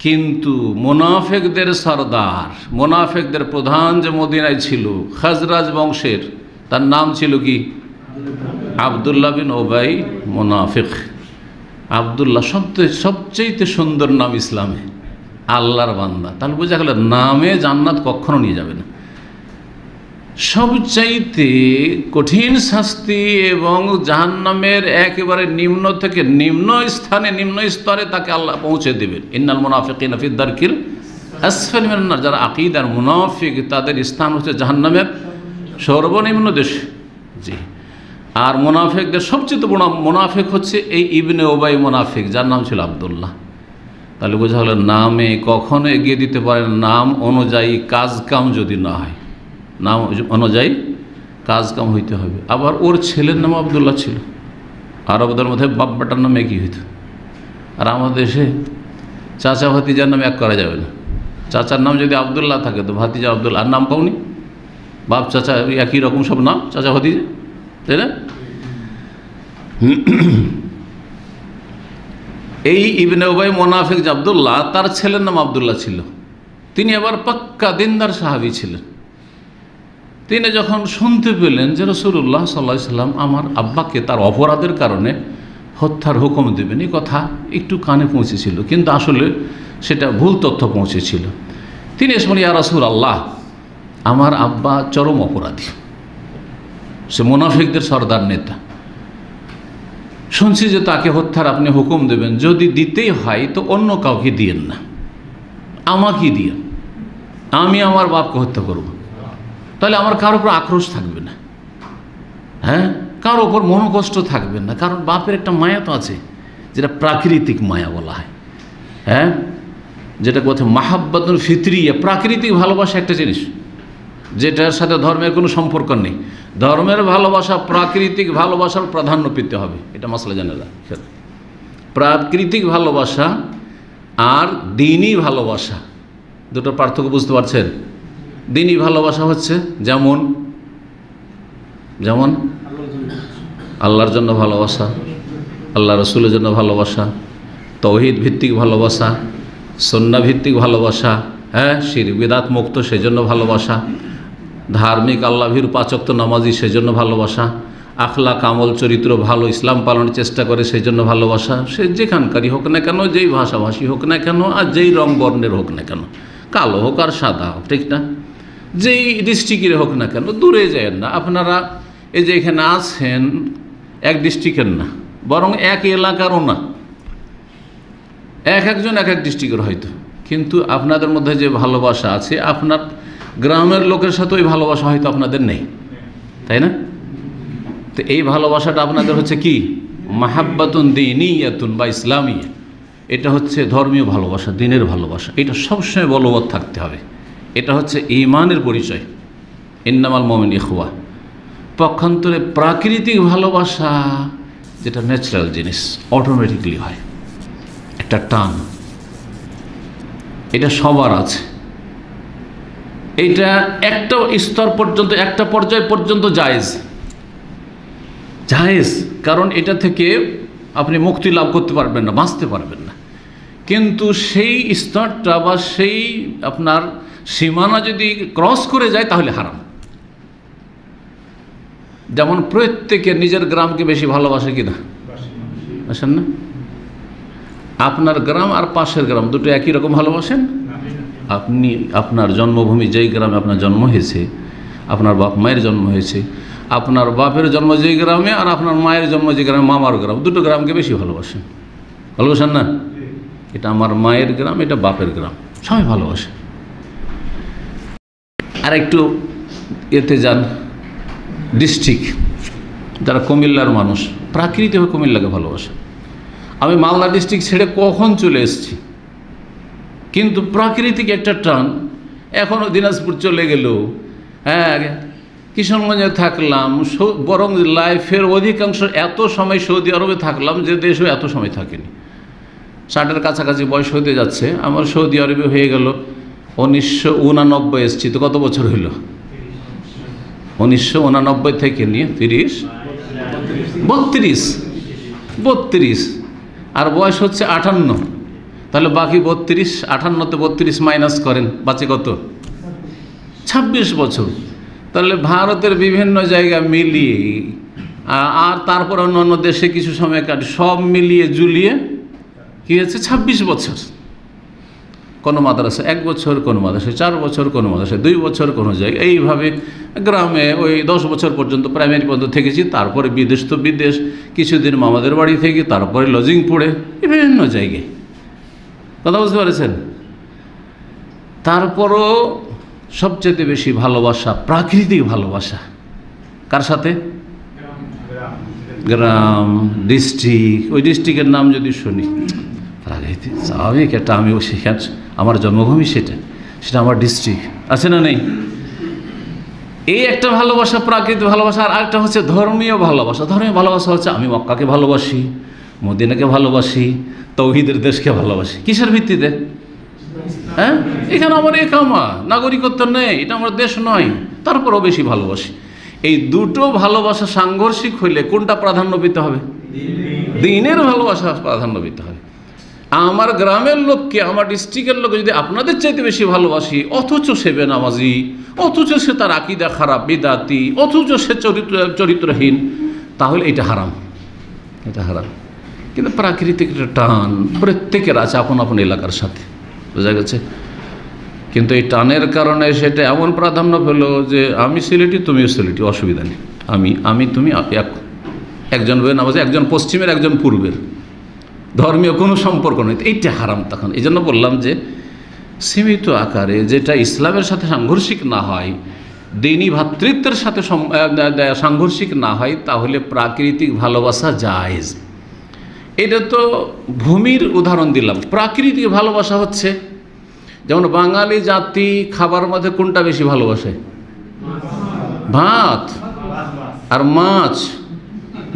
কিন্তু মুনাফিকদের সরদার, মুনাফিকদের প্রধান যে মদিনায় ছিল, খাজরাজ বংশের, তার নাম ছিল কি? আবদুল্লাহ বিন ওবাই মুনাফিক। আবদুল্লাহ সবচেয়ে সুন্দর নাম ইসলামে, আল্লাহর বান্দা। তাহলে বোঝা গেল নামে জান্নাত কখনো নিয়ে যাবে না। সবচাইতে কঠিন শাস্তি এবং জাহান্নামের একেবারে নিম্ন থেকে নিম্ন স্থানে, নিম্ন স্তরে তাকে আল্লাহ পৌঁছে দেবেন। ইন্নাল মুনাফিকিনা ফি দারকিল আসফালি মিনান নার, যারা আকীদার মুনাফিক, তাদের স্থান হচ্ছে জাহান্নামের সর্বনিম্ন দেশ। জি, আর মুনাফিকদের সবচেয়ে বড় মুনাফিক হচ্ছে এই ইবনে ওবাই মুনাফিক, যার নাম ছিল আবদুল্লাহ। তাহলে বোঝা হলো নামে কখনো এগিয়ে দিতে পারেন, নাম অনুযায়ী কাজ কাম যদি না হয়, নাম অনুযায়ী কাজ কাম হইতে হবে। আবার ওর ছেলের নাম আবদুল্লাহ ছিল, আরবদের মধ্যে বাপ বেটার নাম একই হইত। আর আমাদের দেশে চাচা ভাতিজার নাম এক করা যাবে না। চাচার নাম যদি আবদুল্লাহ থাকে তো ভাতিজা আবদুল্লাহ, আর নাম পাওনি, বাপ চাচা একই রকম সব নাম, চাচা ভাতিজা, তাই না? এই ইবনে উবাই মুনাফিক যে আবদুল্লাহ, তার ছেলের নাম আবদুল্লাহ ছিল। তিনি আবার পাক্কা দিনদার সাহাবী ছিলেন। তিনি যখন শুনতে পেলেন যে রাসূলুল্লাহ সাল্লাল্লাহু আলাইহি সাল্লাম আমার আব্বাকে তার অপরাধের কারণে হত্যার হুকুম দেবেন, এই কথা একটু কানে পৌঁছেছিল, কিন্তু আসলে সেটা ভুল তথ্য পৌঁছেছিল। তিনি এসে বলেন, ইয়া রাসূলুল্লাহ, আমার আব্বা চরম অপরাধী, সে মুনাফিকদের সর্দার নেতা, শুনছি যে তাকে হত্যার আপনি হুকুম দেবেন, যদি দিতেই হয় তো অন্য কাউকে দিয়েন না, আমাকে দিয়েন, আমি আমার বাপকে হত্যা করব, তাহলে আমার কারোর উপর আক্রোশ থাকবে না। হ্যাঁ, কার ওপর মনোকষ্ট থাকবে না, কারণ বাপের একটা মায়া তো আছে, যেটা প্রাকৃতিক মায়া বলা হয়। হ্যাঁ, যেটা কথা মাহাব্বাতুল ফিতরিয়া, প্রাকৃতিক ভালোবাসা একটা জিনিস যেটার সাথে ধর্মের কোনো সম্পর্ক নেই। ধর্মের ভালোবাসা প্রাকৃতিক ভালোবাসার প্রাধান্য পেতে হবে, এটা মাসলা জানেরা। প্রাকৃতিক ভালোবাসা আর দ্বীনি ভালোবাসা দুটোর পার্থক্য বুঝতে পারছেন? দ্বীনি ভালোবাসা হচ্ছে যেমন যেমন আল্লাহর জন্য ভালোবাসা, আল্লাহ রসুলের জন্য ভালোবাসা, তৌহিদ ভিত্তিক ভালোবাসা, সুন্নাহ ভিত্তিক ভালোবাসা, হ্যাঁ, শিরক বিদআত মুক্ত সেজন্য ভালোবাসা, ধার্মিক আল্লাহভীরু পাঁচ ওয়াক্ত নামাজি সেজন্য ভালোবাসা, আখলাক আমল চরিত্র ভালো, ইসলাম পালনের চেষ্টা করে সেই জন্য ভালোবাসা। সে যেখানকারই হোক না কেন, যেই ভাষাভাষী হোক না কেন, আর যেই রং বর্ণের হোক না কেন, কালো হোক আর সাদা হোক, ঠিক না, যেই ডিস্ট্রিক্টের হোক না কেন, দূরে যায় না। আপনারা এই যে এখানে আছেন এক ডিস্ট্রিক্টের না, বরং এক এলাকারও না, একজন এক ডিস্ট্রিক্টের হয়তো, কিন্তু আপনাদের মধ্যে যে ভালোবাসা আছে, আপনার গ্রামের লোকের সাথে ওই ভালোবাসা হয়তো আপনাদের নেই, তাই না? তো এই ভালোবাসাটা আপনাদের হচ্ছে কি? মাহাব্বাতুন দীনিয়াতুন বা ইসলামিয়া, এটা হচ্ছে ধর্মীয় ভালোবাসা, দ্বীনের ভালোবাসা। এটা সবসময় বলবৎ থাকতে হবে। এটা হচ্ছে ঈমানের পরিচয়, ইন্নামাল মুমিনুনা ইখওয়া। পক্ষান্তরে প্রাকৃতিক ভালোবাসা যেটা ন্যাচারাল জিনিস, অটোমেটিকলি হয়, একটা টান, এটা সবার আছে। এটা একটা স্তর পর্যন্ত, একটা পর্যায় পর্যন্ত জায়েজ, কারণ এটা থেকে আপনি মুক্তি লাভ করতে পারবেন না, বাঁচতে পারবেন না। কিন্তু সেই স্তরটা বা সেই আপনার সীমানা যদি ক্রস করে যায় তাহলে হারাম। যেমন প্রত্যেকে নিজের গ্রামকে বেশি ভালোবাসে কিনা, আসেন না? আপনার গ্রাম আর পাশের গ্রাম দুটো একই রকম ভালোবাসেন? আপনি আপনার জন্মভূমি যেই গ্রামে আপনার জন্ম হয়েছে, আপনার বাপ মায়ের জন্ম হয়েছে, আপনার বাপের জন্ম যেই গ্রামে আর আপনার মায়ের জন্ম যে গ্রামে, মামার গ্রাম, দুটো গ্রামকে বেশি ভালোবাসেন, ভালোবাসেন না? এটা আমার মায়ের গ্রাম, এটা বাপের গ্রাম, সবাই ভালোবাসে। আর একটু এতে যান, ডিস্ট্রিক্ট, যারা কুমিল্লার মানুষ প্রাকৃতিকভাবে কুমিল্লাকে ভালোবাসে। আমি মালদা ডিস্ট্রিক্ট ছেড়ে কখন চলে এসেছি, কিন্তু প্রাকৃতিক একটা টান, এখনও দিনাজপুর চলে গেল, হ্যাঁ, কিশোরগঞ্জে থাকলাম, বরং লাইফের অধিকাংশ এত সময় সৌদি আরবে থাকলাম যে দেশেও এত সময় থাকিনি। 60-এর কাছাকাছি বয়স হতে যাচ্ছে আমার, সৌদি আরবে হয়ে গেল 1989 এসেছি, তো কত বছর হইল? 1989 থেকে নিয়ে 32, আর বয়স হচ্ছে 58, তাহলে বাকি 32, 58তে 32 মাইনাস করেন, বাঁচে কত? 26 বছর। তাহলে ভারতের বিভিন্ন জায়গা মিলিয়ে আর তারপর অন্য দেশে কিছু সময় কাটে, সব মিলিয়ে জুলিয়ে কী হয়েছে? 26 বছর। কোনো মাদ্রাসা 1 বছর, কোনো মাদ্রাসায় 4 বছর, কোনো মাদ্রাসায় 2 বছর, কোনো জায়গায় এইভাবে গ্রামে ওই 10 বছর পর্যন্ত প্রাইমারি পর্যন্ত থেকেছি। তারপরে বিদেশ তো বিদেশ, কিছুদিন মামাদের বাড়ি থেকে, তারপরে লজিং পড়ে বিভিন্ন জায়গায়, কথা বুঝতে পেরেছেন? তারপরও সবচেয়ে বেশি ভালোবাসা, প্রাকৃতিক ভালোবাসা কার সাথে? গ্রাম, ডিস্ট্রিক্ট। ওই ডিস্ট্রিক্টের নাম যদি শুনি, প্রাকৃতিক স্বাভাবিক, এটা আমি সেখানে আমার জন্মভূমি, সেটা আমার ডিস্ট্রিক্ট, আছে না নেই? এই একটা ভালোবাসা, প্রাকৃতিক ভালোবাসা। আর একটা হচ্ছে ধর্মীয় ভালোবাসা। ধর্মীয় ভালোবাসা হচ্ছে আমি মক্কাকে ভালোবাসি, মদিনাকে ভালোবাসি, তৌহিদের দেশকে ভালোবাসি। কিসের ভিত্তিতে? হ্যাঁ, এখানে আমার একামা, নাগরিকত্ব নেই, এটা আমার দেশ নয়, তারপরও বেশি ভালোবাসি। এই দুটো ভালোবাসা সাংঘর্ষিক হইলে কোনটা প্রাধান্য পেতে হবে? দ্বীনের ভালোবাসা প্রাধান্য পেতে হবে। আমার গ্রামের লোককে, আমার ডিস্ট্রিক্টের লোককে যদি আপনাদের চাইতে বেশি ভালোবাসি, অথচ সে বেনামাজি, অথচ সে তার আকীদা খারাপ, বিদাতি, অথচ সে চরিত্রহীন, তাহলে এটা হারাম, এটা হারাম। কিন্তু প্রাকৃতিক একটা টান প্রত্যেকের আছে আপন আপন এলাকার সাথে, বোঝা গেছে? কিন্তু এই টানের কারণে সেটা এমন প্রাধান্য পেল যে আমি সিলেটি, তুমিও সিলেটি, অসুবিধা নেই, আমি তুমি একজন বেনামাজি, একজন পশ্চিমের, একজন পূর্বের, ধর্মীয় কোনো সম্পর্ক নেই, এইটা হারাম। তখন এই জন্য বললাম যে সীমিত আকারে যেটা ইসলামের সাথে সাংঘর্ষিক না হয়, দিনী ভ্রাতৃত্বের সাথে সাংঘর্ষিক না হয় তাহলে প্রাকৃতিক ভালোবাসা জায়েজ। এটা তো ভূমির উদাহরণ দিলাম। প্রাকৃতিক ভালোবাসা হচ্ছে যেমন বাঙালি জাতি খাবার মধ্যে কোনটা বেশি ভালোবাসে? ভাত আর মাছ,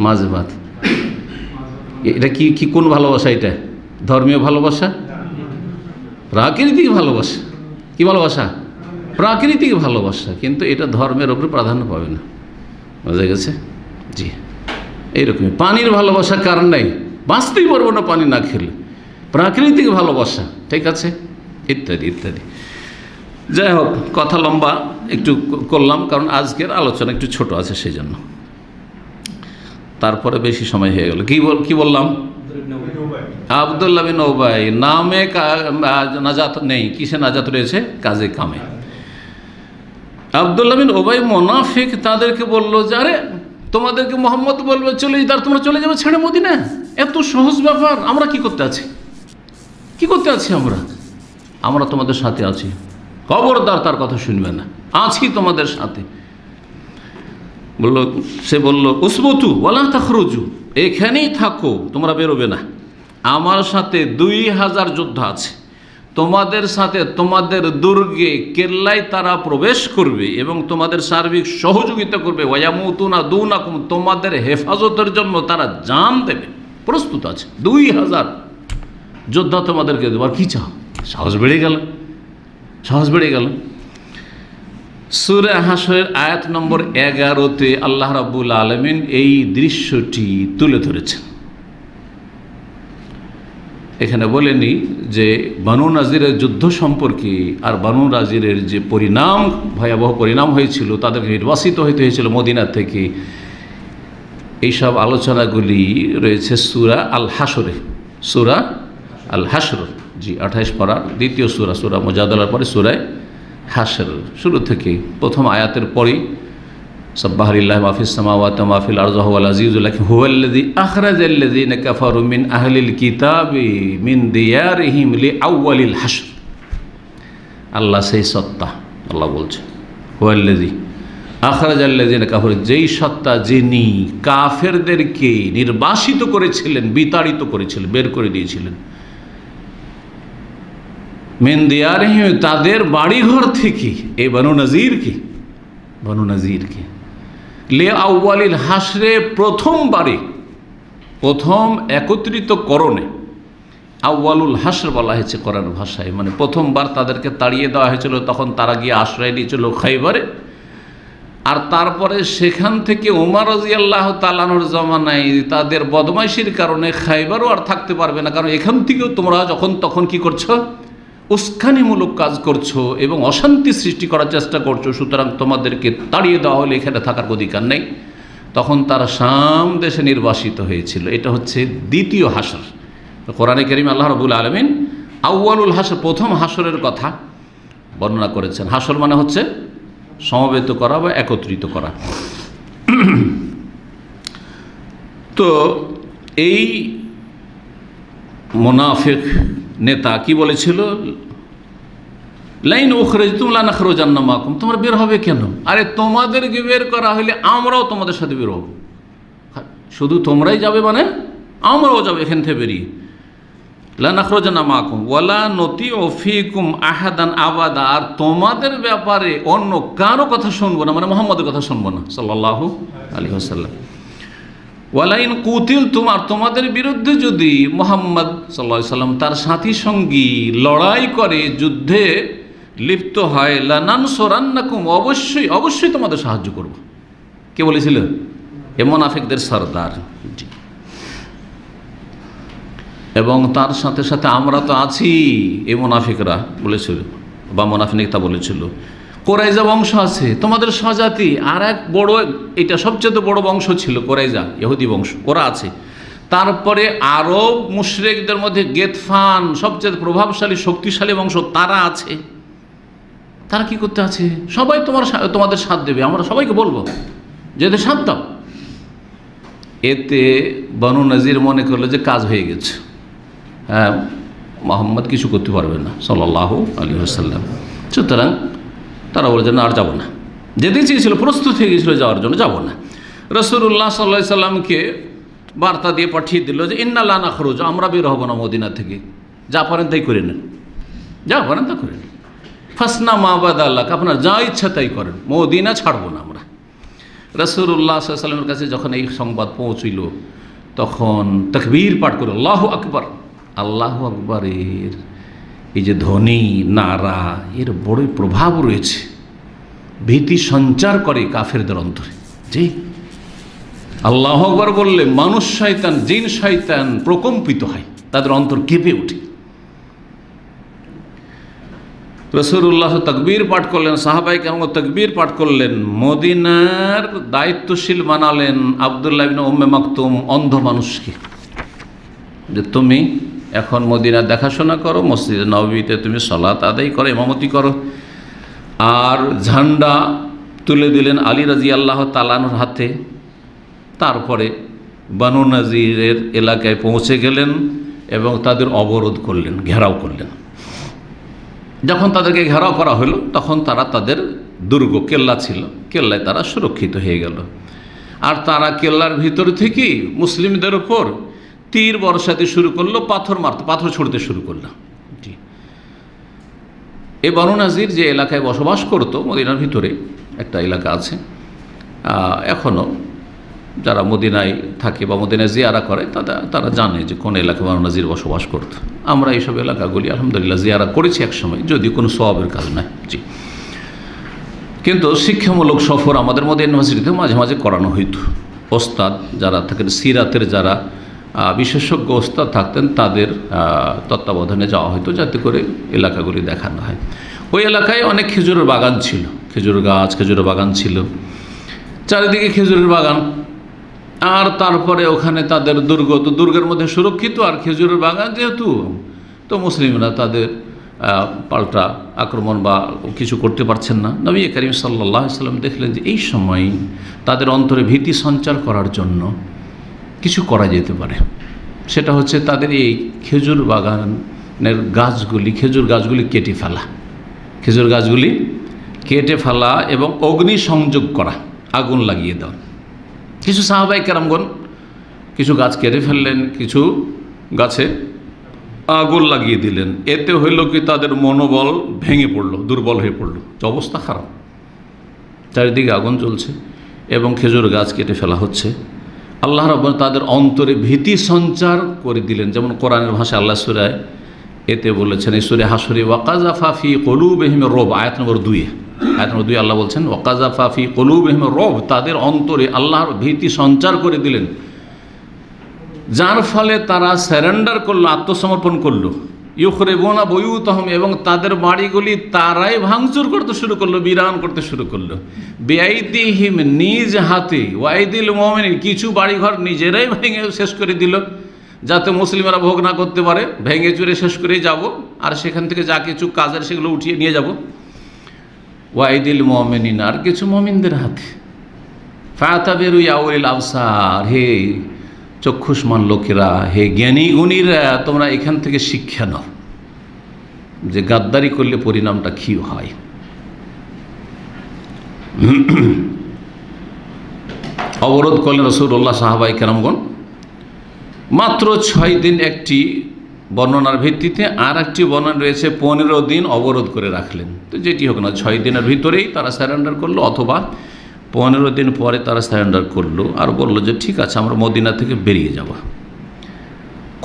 মাছ ভাত। এটা কি কোন ভালোবাসা? এটা ধর্মীয় ভালোবাসা, প্রাকৃতিক ভালোবাসা। কি ভালোবাসা? প্রাকৃতিক ভালোবাসা। কিন্তু এটা ধর্মের উপরে প্রাধান্য পাবে না, বোঝা গেছে? জি, এইরকমই পানির ভালোবাসা কারণ নাই, বাঁচতেই পারবো না পানি না খেলে, প্রাকৃতিক ভালোবাসা, ঠিক আছে, ইত্যাদি ইত্যাদি। যাই হোক, কথা লম্বা একটু করলাম কারণ আজকের আলোচনা একটু ছোট আছে সেই জন্য, তারপরে বেশি সময় হয়ে গেল। কি বললাম? আব্দুল্লাহ বিন উবাই নামে নাজাত নেই, কিসে নাজাত রয়েছে? কাজে কামে। আব্দুল্লাহ বিন উবাই মুনাফিক তাদেরকে বললো যে আরে তোমাদেরকে মোহাম্মদ বলবে চলে যেতে, আর তোমরা চলে যাবে ছেড়ে মদিনা? এত সহজ ব্যাপার, আমরা কি করতে আছি? কি করতে আছি? আমরা তোমাদের সাথে আছি, খবরদার তার কথা শুনবে না, আছি তোমাদের সাথে। সে বলল উসবতু ওয়ালা তাখরুজু, এখানেই থাকো, তোমরা বেরোবে না। আমার সাথে 2000 যোদ্ধা আছে, তোমাদের সাথে তোমাদের দুর্গে কেল্লায় তারা প্রবেশ করবে এবং তোমাদের সার্বিক সহযোগিতা করবে। ওয়ায়ামুতুনা দুনাকুম, তোমাদের হেফাজতের জন্য তারা জান দেবে, প্রস্তুত আছে। 2000 যোদ্ধা তোমাদেরকে দেবো, আর কি চাও? সাহস বেড়ে গেল, সাহস বেড়ে গেল। সূরা হাশরের আয়াত নম্বর 11-তে আল্লাহ রাব্বুল আলামিন এই দৃশ্যটি তুলে ধরেছেন। এখানে বলেনি যে বানু নাজিরের যুদ্ধ সম্পর্কে আর বানু নাজিরের যে পরিণাম, ভয়াবহ পরিণাম হয়েছিল, তাদেরকে নির্বাসিত হইতে হয়েছিল মদিনা থেকে, এইসব আলোচনাগুলি রয়েছে সূরা আল হাশরে। সূরা আল হাশর, জি, 28 পারার দ্বিতীয় সূরা, সূরা মুজাদালার পরে সূরায়ে হাশর শুরু থেকে প্রথম আয়াতের পরেই সাব্বাহা লিল্লাহি মা ফিস সামাওয়াতি ওয়া মা ফিল আরদি ওয়া হুয়াল আজিজুল হাকীম হুয়াল্লাযী আখরাজাল্লাযীনা কাফারু মিন আহলিল কিতাবি মিন দিয়ারিহিম লিআউয়ালিল হাশর। আল্লাহ সেই সত্তা, আল্লাহ বলছে হুয়াল্লাযী আখরাজাল্লাযীনা কাফারু, যেই সত্তা যিনি কাফেরদেরকে নির্বাসিত করেছিলেন, বিতাড়িত করেছিলেন, বের করে দিয়েছিলেন, মিন দিয়ারিহিম, তাদের বাড়িঘর থেকে, এই বানু নাজিরকে লিআউয়ালিল হাশরে, প্রথমবারে, প্রথম একত্রিত করণে। আউয়ালুল হাশর বলা হয়েছে কোরআন ভাষায়, মানে প্রথমবার তাদেরকে তাড়িয়ে দেওয়া হয়েছিল, তখন তারা গিয়ে আশ্রয় নিয়েছিল খাইবারে। আর তারপরে সেখান থেকে ওমর রাদিয়াল্লাহু তাআলা আনহুর জামানায় তাদের বদমাইশির কারণে খাইবারও আর থাকতে পারবে না, কারণ এখান থেকেও তোমরা যখন তখন কি করছো? উস্কানিমূলক কাজ করছো এবং অশান্তি সৃষ্টি করার চেষ্টা করছো, সুতরাং তোমাদেরকে তাড়িয়ে দেওয়া হলে এখানে থাকার অধিকার নেই। তখন তারা শাম দেশে নির্বাসিত হয়েছিল। এটা হচ্ছে দ্বিতীয় হাশর। কোরআনে কারীমে আল্লাহ রাব্বুল আলামিন আউয়ালুল হাশর, প্রথম হাশরের কথা বর্ণনা করেছেন। হাশর মানে হচ্ছে সমবেত করা বা একত্রিত করা। তো এই মুনাফিক নেতা কি বলেছিল? লাইন উখরিজতুম লা নাখরুজান্না মাকুম, তোমরা বের হবে কেন? আরে তোমাদেরকে বের করা হলে আমরাও তোমাদের সাথে বের হব। শুধু তোমরাই যাবে মানে আমরাও যাবো এখান থেকে বেরিয়ে। লা নাখরুজান্না মাকুম ওয়ালা নুতিউ ফীকুম আহাদান আবাদা, আর তোমাদের ব্যাপারে অন্য কারো কথা শুনবো না, মানে মুহাম্মদের কথা শুনবো না সাল্লাল্লাহু আলাইহি ওয়াসাল্লাম। ওয়ালাইন কুতিল, তোমাদের বিরুদ্ধে যদি মুহাম্মদ সাল্লাল্লাহু আলাইহি ওয়াসাল্লাম তার সাথী সঙ্গী লড়াই করে, যুদ্ধে লিপ্ত হয়, লানানসুরান্নাকুম, অবশ্যই অবশ্যই তোমাদের সাহায্য করব। কে বলেছিল? এ মুনাফিকদের সরদার। এবং তার সাথে সাথে আমরা তো আছি, এই মুনাফিকরা বলেছিল, বা মুনাফিকতা বলেছিল। কোরাইজা বংশ আছে, তোমাদের স্বজাতি, আর এক বড়, এটা সবচেয়ে বড় বংশ ছিল কোরাইজা, ইহুদি বংশ, ওরা আছে। তারপরে আরব মুশরিকদের মধ্যে গেতফান, সবচেয়ে প্রভাবশালী শক্তিশালী বংশ, তারা আছে। তারা কি করতে আছে? সবাই তোমাদের সাথ দেবে, আমরা সবাইকে বলবো যে এদের সাথ দাও। এতে বনু নাজির মনে করলো যে কাজ হয়ে গেছে, হ্যাঁ, মুহাম্মদ কিছু করতে পারবে না সাল্লাল্লাহু আলাইহি ওয়াসাল্লাম। সুতরাং তারা বলে যে না, আর যাবো না, যেতে চেয়েছিল, প্রস্তুত হয়ে গিয়েছিল যাওয়ার জন্য, যাব না। রাসূলুল্লাহ সাল্লাল্লাহু আলাইহি সাল্লামকে বার্তা দিয়ে পাঠিয়ে দিল যে ইন্না লা নাখরুজ, আমরা বের হব না মদিনা থেকে, যা পারেন তাই করে নেন, যা পারেন তা করে নেন। ফাসনা মা বাদাল্লাহ, আপনার যা ইচ্ছা তাই করেন, মদিনা ছাড়বো না আমরা। রাসূলুল্লাহ সাল্লাল্লাহু আলাইহি সাল্লামের কাছে যখন এই সংবাদ পৌঁছইল, তখন তাকবীর পাঠ করে আল্লাহু আকবার, আল্লাহু আকবরের এই যে ধ্বনি, নারা, এর বড়ই প্রভাব রয়েছে, ভীতি সঞ্চার করে কাফেরদের অন্তরে। জি, আল্লাহু আকবার বললে মানুষ শয়তান, জিন শয়তান প্রকম্পিত হয়, তাদের অন্তর কেঁপে ওঠে। রাসূলুল্লাহ তাকবীর পাঠ করলেন, সাহাবায়ে কেরাম তাকবীর পাঠ করলেন, মদিনার দায়িত্বশীল বানালেন আব্দুল্লাহ ইবনে উম্মে মাকতুম, অন্ধ মানুষকে, যে তুমি এখন মদিনা দেখাশোনা করো, মসজিদে নববীতে তুমি সালাত আদায় করো, ইমামতি করো। আর ঝান্ডা তুলে দিলেন আলী রাদিয়াল্লাহু তাআলা আনহুর হাতে। তারপরে বানু নাজিরের এলাকায় পৌঁছে গেলেন এবং তাদের অবরোধ করলেন, ঘেরাও করলেন। যখন তাদেরকে ঘেরাও করা হলো, তখন তারা তাদের দুর্গ কেল্লা ছিল, কেল্লায় তারা সুরক্ষিত হয়ে গেল। আর তারা কেল্লার ভিতর থেকেই মুসলিমদের উপর তীর বর্ষাতে শুরু করলো, পাথর ছুড়তে শুরু করলো। জি, এই বানু নাজির যে এলাকায় বসবাস করতো, মদিনার ভিতরে একটা এলাকা আছে, এখনও যারা মদিনায় থাকে বা মদিনায় জিয়ারা করে তারা জানে যে কোন এলাকায় বানু নাজির বসবাস করত। আমরা এইসব এলাকাগুলি আলহামদুলিল্লাহ জিয়ারা করেছি একসময়, যদি কোনো সওয়াবের কাজ নয়। জি, কিন্তু শিক্ষামূলক সফর আমাদের মদিনা ইউনিভার্সিটিতে মাঝে মাঝে করানো হইতো। ওস্তাদ যারা থাকেন, সিরাতের যারা বিশেষজ্ঞ ওস্তাদ থাকতেন, তাদের তত্ত্বাবধানে যাওয়া হতো, যাতে করে এলাকাগুলি দেখানো হয়। ওই এলাকায় অনেক খেজুরের বাগান ছিল, খেজুর গাছ, খেজুরের বাগান ছিল, চারিদিকে খেজুরের বাগান। আর তারপরে ওখানে তাদের দুর্গ, তো দুর্গের মধ্যে সুরক্ষিত, আর খেজুরের বাগান যেহেতু, তো মুসলিমরা তাদের পাল্টা আক্রমণ বা কিছু করতে পারছেন না। নবী করিম সাল্লাল্লাহু আলাইহি সাল্লাম দেখলেন যে এই সময় তাদের অন্তরে ভীতি সঞ্চার করার জন্য কিছু করা যেতে পারে। সেটা হচ্ছে তাদের এই খেজুর বাগানের গাছগুলি, খেজুর গাছগুলি কেটে ফেলা, খেজুর গাছগুলি কেটে ফেলা এবং অগ্নি সংযোগ করা, আগুন লাগিয়ে দেওয়া। কিছু সাহাবায়ে কেরামগণ কিছু গাছ কেটে ফেললেন, কিছু গাছে আগুন লাগিয়ে দিলেন। এতে হইল কি, তাদের মনোবল ভেঙে পড়লো, দুর্বল হয়ে পড়লো, অবস্থা খারাপ। চারিদিকে আগুন জ্বলছে এবং খেজুর গাছ কেটে ফেলা হচ্ছে। আল্লাহ রাব্বুল তাদের অন্তরে ভীতি সঞ্চার করে দিলেন। যেমন কোরআনের ভাষায় আল্লাহ সূরা এতে বলেছেন, এই সূরা হাশরে, ওয়াকাযাফা ফি কুলুবিহিম রব, আয়াত নম্বর 2, আয়াত নম্বর 2 আল্লাহ বলছেন ওয়াকাযাফা ফি কুলুবিহিম রব, তাদের অন্তরে আল্লাহর ভীতি সঞ্চার করে দিলেন, যার ফলে তারা সারেন্ডার করলো, আত্মসমর্পণ করলো। ইউখরিবুনা বুয়ুতাহুম, এবং তাদের বাড়িগুলি তারাই ভাঙচুর করতে শুরু করলো, বিরান করতে শুরু করলো। বিআইদিহিম, নিজ হাতে, ওয়াইদিল মুমিনিন, কিছু বাড়িঘর নিজেরাই ভেঙে শেষ করে দিল, যাতে মুসলিমরা ভোগ না করতে পারে। ভেঙে চুরে শেষ করেই যাব, আর সেখান থেকে যা কিছু কাজের সেগুলো উঠিয়ে নিয়ে যাব। ওয়াইদিল মুমিনিন, আর কিছু মুমিনদের হাতে। ফাতাবিরু ইয়া উলিল আবসার, হে চক্ষুষ্মান লোকেরা, হে জ্ঞানী গুণীরা, তোমরা এখান থেকে শিক্ষা নাও যে গাদ্দারি করলে পরিণামটা কী হয়। অবরোধ করলেন রাসূলুল্লাহ, সাহাবায়ে কেরামগণ মাত্র 6 দিন একটি বর্ণনার ভিত্তিতে, আর একটি বর্ণনা রয়েছে 15 দিন অবরোধ করে রাখলেন। তো যেটি হোক না, 6 দিনের ভিতরেই তারা সারেন্ডার করলো, অথবা 15 দিন পরে তারা সারেন্ডার করলো, আর বললো যে ঠিক আছে, আমরা মদিনা থেকে বেরিয়ে যাব।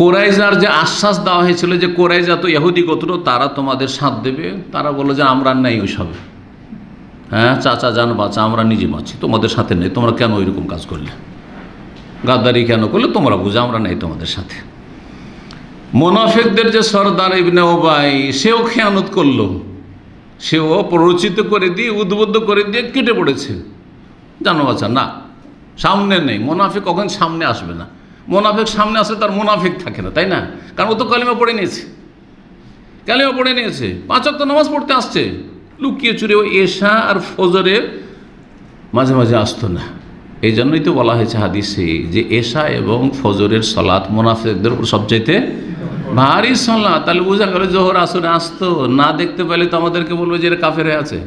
কোরাইজার যে আশ্বাস দেওয়া হয়েছিল যে কোরাইজা তো ইহুদি গোত্র, তারা তোমাদের সাথ দেবে, তারা বললো যে আমরা নেই ওইসবে, হ্যাঁ চাচা যান বাঁচা, আমরা নিজে বাঁচি, তোমাদের সাথে নেই, তোমরা কেন ওইরকম কাজ করলে, গাদ্দারি কেন করলে, তোমরা বুঝো, আমরা নেই তোমাদের সাথে। মুনাফিকদের যে সরদার ইবনে উবাই, সেও খেয়ানত করলো, সেও প্ররোচিত করে দিয়ে, উদ্বুদ্ধ করে দিয়ে কেটে পড়েছে, জানো বাচ্চা না, সামনে নেই। মুনাফিক কখন সামনে আসবে না, মুনাফিক সামনে আসলে তার মুনাফিক থাকে না, তাই না? কারণ ও তো কালিমা পড়ে নিয়েছে, কালিমা পড়ে নিয়েছে, 5 ওয়াক্ত নামাজ পড়তে আসছে, লুকিয়ে চুরে ওই এশা আর ফজরে মাঝে মাঝে আসতো না। এই জন্যই তো বলা হয়েছে হাদিসে যে এশা এবং ফজরের সালাত মুনাফিকদের উপর সবচাইতে ভারী সালাত। তাহলে বোঝা গেল জোহর আসরে আসতো না, দেখতে পেলে তো আমাদেরকে বলবে যে এরা কাফের হয়ে আছে।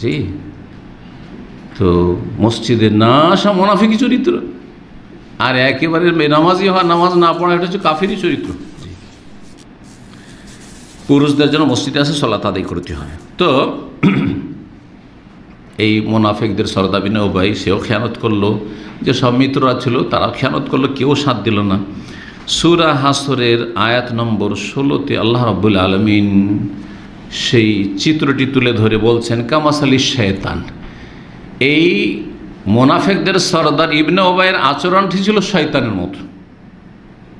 জি, তো মসজিদে না আসা মুনাফিকি চরিত্র, আর একেবারে বেনামাজি হওয়া, নামাজ না পড়া, এটা হচ্ছে কাফিরি চরিত্র। পুরুষদের জন্য মসজিদে আসে সালাত আদায় করতে হয়। তো এই মুনাফিকদের সরদা বিন উবাই, সেও খেয়ানত করলো, যে সব মিত্ররা ছিল তারাও খেয়ানত করলো, কেউ সাথ দিল না। সূরা হাসরের আয়াত নম্বর 16-তে আল্লাহ রাব্বুল আলামিন সেই চিত্রটি তুলে ধরে বলছেন, কামাসালি শয়তান। এই মুনাফিকদের সরদার ইবনে উবাইয়ের আচরণটি ছিল শয়তানের মতো।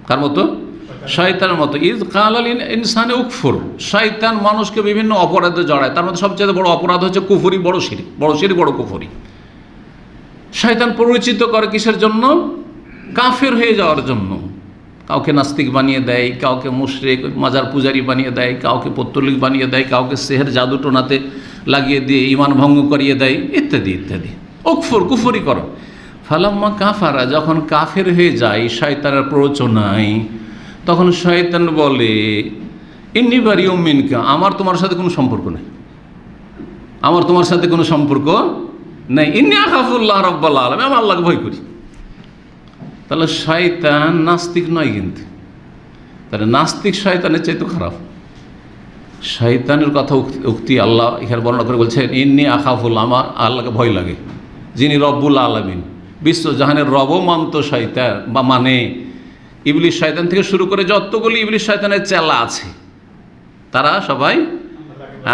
কার মতো? শয়তানের মতো। ইজ কালাল ইনসানে উকফুর, শয়তান মানুষকে বিভিন্ন অপরাধে জড়ায়। তার মধ্যে সবচেয়ে বড় অপরাধ হচ্ছে কুফরি, বড় শিরক, বড় কুফরি। শয়তান পরিচিত করে কিসের জন্য? কাফের হয়ে যাওয়ার জন্য। কাউকে নাস্তিক বানিয়ে দেয়, কাউকে মুশরিক মাজার পূজারি বানিয়ে দেয়, কাউকে পত্তলিক বানিয়ে দেয়, কাউকে সেহের জাদু টোনাতে লাগিয়ে দিয়ে ঈমান ভঙ্গ করিয়ে দেয়, ইত্যাদি ইত্যাদি। উকফুর, কুফরি করো। ফালাম্মা কাফারা, যখন কাফের হয়ে যায় শয়তানের প্ররোচনায়, তখন শয়তান বলে, ইন্নী বারিউম মিনকা, আমার তোমার সাথে কোনো সম্পর্ক নেই, আমার তোমার সাথে কোনো সম্পর্ক নেই। ইন্নী আখাফুল্লাহ রাব্বুল আলামিন, আমি আল্লাহকে ভয় করি। তাহলে শয়তান নাস্তিক নয়, কিন্তু তাহলে নাস্তিক শয়তানের চাইতে খারাপ। শয়তানের কথা উক্তি আল্লাহ এখানে বর্ণনা করে বলছেন, ইন্নী আখাফুল্লাহ, আমার আল্লাহকে ভয় লাগে, যিনি রব্বুল আলামিন, বিশ্বজাহানের রব মানত শয়তান, বা মানে ইবলিশ শয়তান থেকে শুরু করে যতগুলি ইবলিশ শয়তানের চেলা আছে, তারা সবাই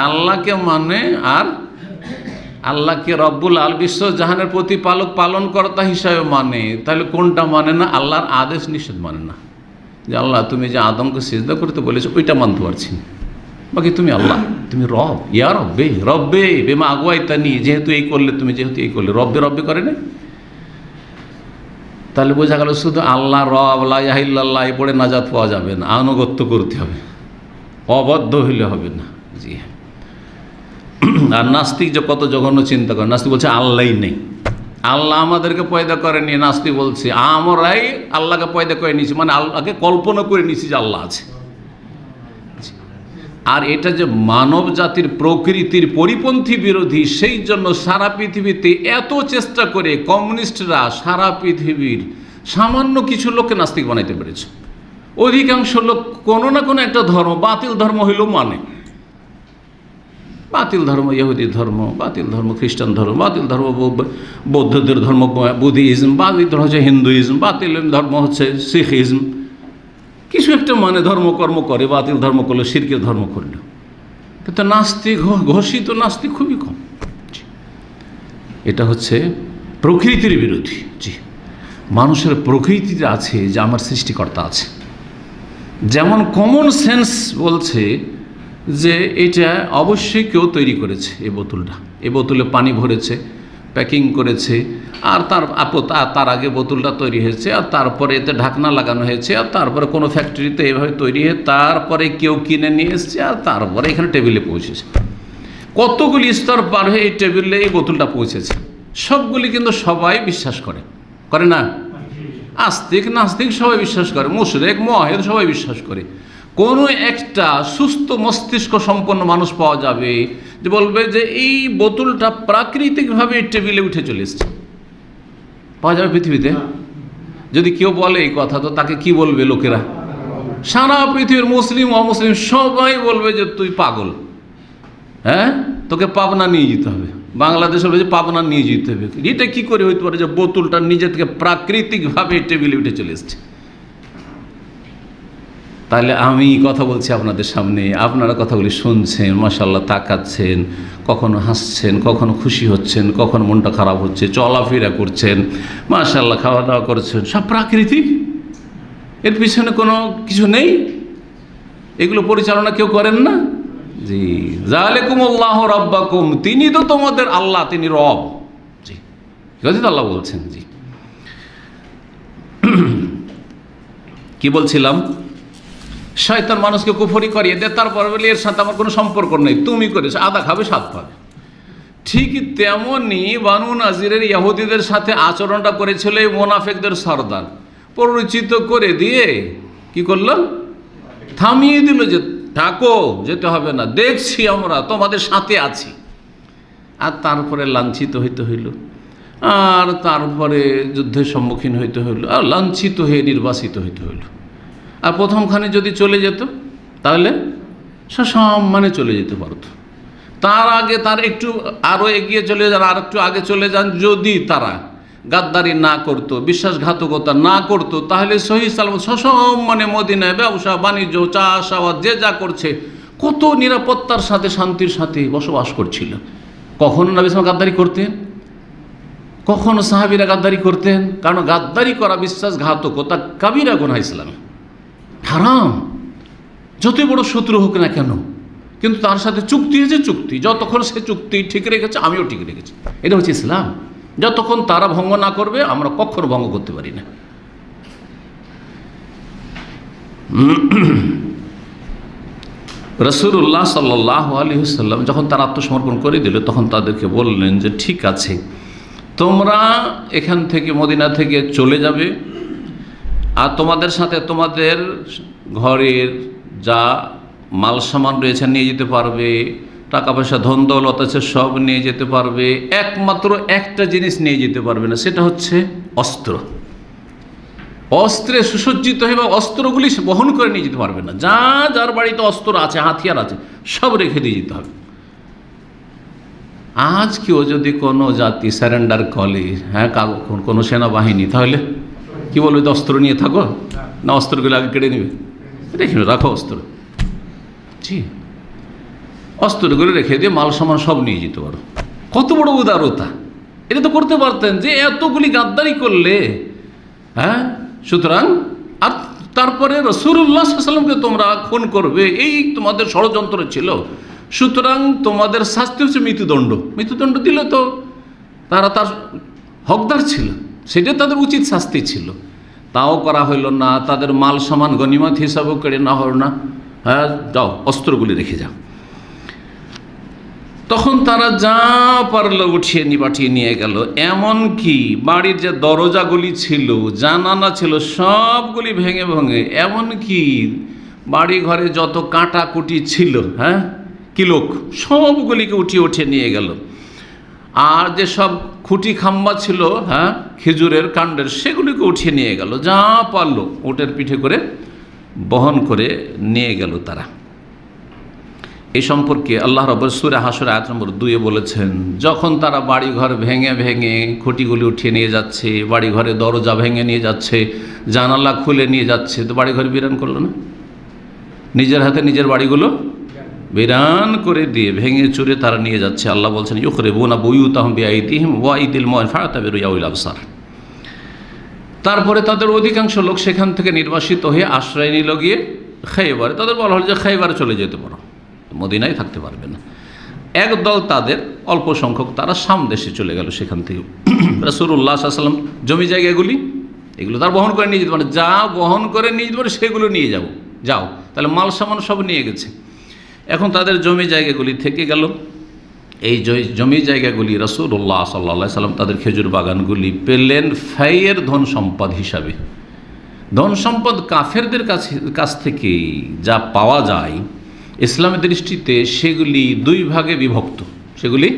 আল্লাহকে মানে, আর আল্লাহকে রব্বুল আল বিশ্বজাহানের প্রতিপালক পালনকর্তা হিসাবে মানে। তাহলে কোনটা মানে না? আল্লাহর আদেশ নিষেধ মানে না। যে আল্লাহ তুমি যে আদমকে সিজদা করতে বলেছো ওইটা মানতে পারছি না, বাকি তুমি আল্লাহ, তুমি রব, ইয়া রব্বে রব্বে বেমা আগুয়াইতানি, যেহেতু এই করলে, তুমি যেহেতু এই করলে, রব্বে রব্বে করে না। তাহলে বোঝা গেল শুধু আল্লাহ রব লা ইলাহা ইল্লাল্লাহ পড়ে নাজাত পাওয়া যাবে না, আনুগত্য করতে হবে, অবদ্ধ হইলে হবে না। জি। আর নাস্তিক যে কত জঘন্য চিন্তা করে, নাস্তিক বলছে আল্লাহই নেই, আল্লাহ আমাদেরকে পয়দা করেনি। নাস্তিক বলছে আমরাই আল্লাহকে পয়দা করে নিয়েছি, মানে আল্লাহকে কল্পনা করে নিয়েছি যে আল্লাহ আছে। আর এটা যে মানব জাতির প্রকৃতির পরিপন্থী বিরোধী, সেই জন্য সারা পৃথিবীতে এত চেষ্টা করে কমিউনিস্টরা সারা পৃথিবীর সামান্য কিছু লোককে নাস্তিক বানাইতে পেরেছে। অধিকাংশ লোক কোনো না কোনো একটা ধর্ম, বাতিল ধর্ম হইলেও মানে, বাতিল ধর্ম ইহুদি ধর্ম, বাতিল ধর্ম খ্রিস্টান ধর্ম, বাতিল ধর্ম বৌদ্ধদের ধর্ম বুদ্ধিজম, বাতিল ধর্ম হচ্ছে হিন্দুইজম, বাতিল ধর্ম হচ্ছে শিখিজম, কিছু একটা মানে ধর্মকর্ম করে। বাতিল ধর্ম করলে, শিরকের ধর্ম করলে, কিন্তু নাস্তিক, ঘোষিত নাস্তিক খুবই কম। এটা হচ্ছে প্রকৃতির বিরোধী। জি, মানুষের প্রকৃতিতে আছে যে আমার সৃষ্টিকর্তা আছে। যেমন কমন সেন্স বলছে যে এটা অবশ্যই কেউ তৈরি করেছে, এই বোতলটা, এই বোতলে পানি ভরেছে, প্যাকিং করেছে, আর তার আগে বোতলটা তৈরি হয়েছে, আর তারপরে এতে ঢাকনা লাগানো হয়েছে, আর তারপরে কোনো ফ্যাক্টরিতে এভাবে তৈরি হয়ে তারপরে কেউ কিনে নিয়ে এসছে, আর তারপরে এখানে টেবিলে পৌঁছেছে। কতগুলি স্তর পার হয়ে এই টেবিলে এই বোতলটা পৌঁছেছে। সবগুলি কিন্তু সবাই বিশ্বাস করে, করে না? আস্তিক নাস্তিক সবাই বিশ্বাস করে, মুশরিক মুওয়াহিদ সবাই বিশ্বাস করে। কোনো একটা সুস্থ মস্তিষ্ক সম্পন্ন মানুষ পাওয়া যাবে যে বলবে যে এই বোতলটা প্রাকৃতিকভাবে টেবিলে উঠে চলে এসছে, পাওয়া যাবে পৃথিবীতে? যদি কেউ বলে এই কথা, তো তাকে কি বলবে লোকেরা? সারা পৃথিবীর মুসলিম অমুসলিম সবাই বলবে যে তুই পাগল, হ্যাঁ, তোকে পাবনা নিয়ে যেতে হবে। বাংলাদেশ বলবে যে পাবনা নিয়ে যেতে হবে। এটা কি করে হইতে পারে যে বোতলটা নিজে থেকে প্রাকৃতিকভাবে টেবিলে উঠে চলে এসছে? তাহলে আমি কথা বলছি আপনাদের সামনে, আপনারা কথাগুলি শুনছেন, মাশাআল্লাহ তাকাচ্ছেন, কখনো হাসছেন, কখনো খুশি হচ্ছেন, কখনো মনটা খারাপ হচ্ছে, চলাফেরা করছেন, মাশাআল্লাহ খাওয়া দাওয়া করছেন, সব প্রাকৃতিক। এর পিছনে কোনো কিছু নেই, এগুলো পরিচালনা কেউ করেন না। জি, যালিকুমুল্লাহু রাব্বাকুম, তিনি তো তোমাদের আল্লাহ, তিনি রব। জি, কথা তো আল্লাহ বলছেন। জি, কি বলছিলাম? শয়তান মানুষকে কুফরি করিয়ে দেয়, তারপর বলে এর সাথে আমার কোনো সম্পর্ক নেই, তুমি করেছো, আদা খাবে স্বাদ পাবে। ঠিক তেমনি বানু নাজিরের ইহুদিদের সাথে আচরণটা করেছিল এই মুনাফিকদের সরদার। পরিচিত করে দিয়ে কি করলো? থামিয়ে দিল যে থাকো, যেতে হবে না, দেখছি আমরা তোমাদের সাথে আছি। আর তারপরে লাঞ্ছিত হইতে হইল, আর তারপরে যুদ্ধের সম্মুখীন হইতে হইল, আর লাঞ্ছিত হয়ে নির্বাসিত হইতে হইল। আর প্রথমখানে যদি চলে যেত তাহলে সসম্মানে চলে যেতে পারত। তার আগে তার একটু আরও এগিয়ে চলে যান, আর একটু আগে চলে যান, যদি তারা গাদ্দারি না করতো, বিশ্বাসঘাতকতা না করতো, তাহলে সহি সালামত সসম্মানে মদিনায় ব্যবসা বাণিজ্য চাষাবাদ যে যা করছে কত নিরাপত্তার সাথে শান্তির সাথে বসবাস করছিল। কখনো নবী সাল্লাল্লাহু আলাইহি ওয়াসাল্লাম গাদ্দারি করতেন, কখনো সাহাবীরা গাদ্দারি করতেন? কারণ গাদ্দারি করা বিশ্বাসঘাতকতা কাবিরা গুনাহ, ইসলামে হারাম, যতই বড় শত্রু হোক না কেন। কিন্তু তার সাথে চুক্তি হয়েছে, চুক্তি যতক্ষণ সে চুক্তি ঠিক রেখেছে আমিও ঠিক রেখেছি, এটা হচ্ছে ইসলাম। যতক্ষণ তারা ভঙ্গ না করবে আমরা কখনো ভঙ্গ করতে পারি না। রাসূলুল্লাহ সাল্লাল্লাহু আলাইহি ওয়াসাল্লাম যখন তারা আত্মসমর্পণ করে দিল, তখন তাদেরকে বললেন যে ঠিক আছে, তোমরা এখান থেকে মদিনা থেকে চলে যাবে, আর তোমাদের সাথে তোমাদের ঘরের যা মাল সামান রয়েছে নিয়ে যেতে পারবে, টাকা পয়সা ধন দৌলত আছে সব নিয়ে যেতে পারবে, একমাত্র একটা জিনিস নিয়ে যেতে পারবে না, সেটা হচ্ছে অস্ত্র। অস্ত্রে সুসজ্জিত হয়ে বা অস্ত্রগুলি বহন করে নিয়ে যেতে পারবে না। যা যার বাড়িতে অস্ত্র আছে, হাতিয়ার আছে, সব রেখে দিয়ে যেতে হবে। আজ কেউ যদি কোনো জাতি স্যারেন্ডার করে, হ্যাঁ কোনো সেনাবাহিনী, তাহলে কি বলবে? অস্ত্র নিয়ে থাকো না, অস্ত্রগুলো আগে কেড়ে নেবে, রেখে রাখো অস্ত্র। জি, অস্ত্রগুলো রেখে দিয়ে মাল সামান সব নিয়ে যেতে পারো। কত বড় উদারতা! এটা তো করতে পারতেন যে এতগুলি গাদ্দারি করলে, হ্যাঁ। সুতরাং আর তারপরে রাসূলুল্লাহ সাল্লাল্লাহু আলাইহি ওয়াসাল্লামকে তোমরা খুন করবে, এই তোমাদের ষড়যন্ত্র ছিল। সুতরাং তোমাদের শাস্তি হচ্ছে মৃত্যুদণ্ড। মৃত্যুদণ্ড দিলে তো তারা তার হকদার ছিল, সেটা তাদের উচিত শাস্তি ছিল। তাও করা হইল না, তাদের মাল সামান গনিমত হিসাবেও কেড়ে না হল না। হ্যাঁ, যাও অস্ত্রগুলি রেখে যাও। তখন তারা যা পারলো উঠিয়ে পাঠিয়ে নিয়ে গেল। এমনকি বাড়ির যে দরজাগুলি ছিল, জানালা ছিল, সবগুলি ভেঙে ভেঙে, এমনকি বাড়ি ঘরে যত কাটাকুটি ছিল, হ্যাঁ কিলোক, সবগুলিকে উঠিয়ে উঠিয়ে নিয়ে গেল। আর যে সব খুঁটি খাম্বা ছিল, হ্যাঁ খেজুরের কাণ্ডের, সেগুলিকে উঠিয়ে নিয়ে গেল। যা পারলো উটের পিঠে করে বহন করে নিয়ে গেল তারা। এই সম্পর্কে আল্লাহ রাব্বুল সূরা হাসর আয়াত নম্বর 2-এ বলেছেন, যখন তারা বাড়িঘর ভেঙে ভেঙে খুঁটিগুলি উঠিয়ে নিয়ে যাচ্ছে, বাড়িঘরে দরজা ভেঙে নিয়ে যাচ্ছে, জানালা খুলে নিয়ে যাচ্ছে, তো বাড়িঘর বিরান করলো না? নিজের হাতে নিজের বাড়িগুলো বিরান করে দিয়ে ভেঙে চুরে তারা নিয়ে যাচ্ছে। আল্লাহ বলছেন, ইউখরিবুনা বুয়ুতাহুম বিআইদিহিম ওয়া আইদিল মুমিনিনা ফাতাবিরু ইয়া উলিল আবসার। তারপরে তাদের অধিকাংশ লোক সেখান থেকে নির্বাসিত হয়ে আশ্রয় নিল গিয়ে খাইবারে। তাদের বলা হল যে খাইবারে চলে যেতে পারো, মদিনায় থাকতে পারবে না। একদল তাদের অল্প সংখ্যক তারা শাম দেশে চলে গেল। সেখান থেকে রাসূলুল্লাহ সাল্লাল্লাহু আলাইহি ওয়াসাল্লাম জমি জায়গাগুলি এগুলো তার বহন করে নিয়ে যেতে পারে, যা বহন করে নিয়ে যেতে পারে সেগুলো নিয়ে যাও। তাহলে মাল সামান সব নিয়ে গেছে। এখন তাদের জমি জায়গাগুলি থেকে গেল। এই জমি জায়গাগুলি রাসূলুল্লাহ সাল্লাল্লাহু আলাইহি ওয়াসাল্লাম তাদের খেজুর বাগানগুলি পেলেন ফাইয়ের ধন সম্পদ হিসাবে। ধন সম্পদ কাফেরদের কাছ থেকে যা পাওয়া যায় ইসলামের দৃষ্টিতে সেগুলি দুই ভাগে বিভক্ত। সেগুলি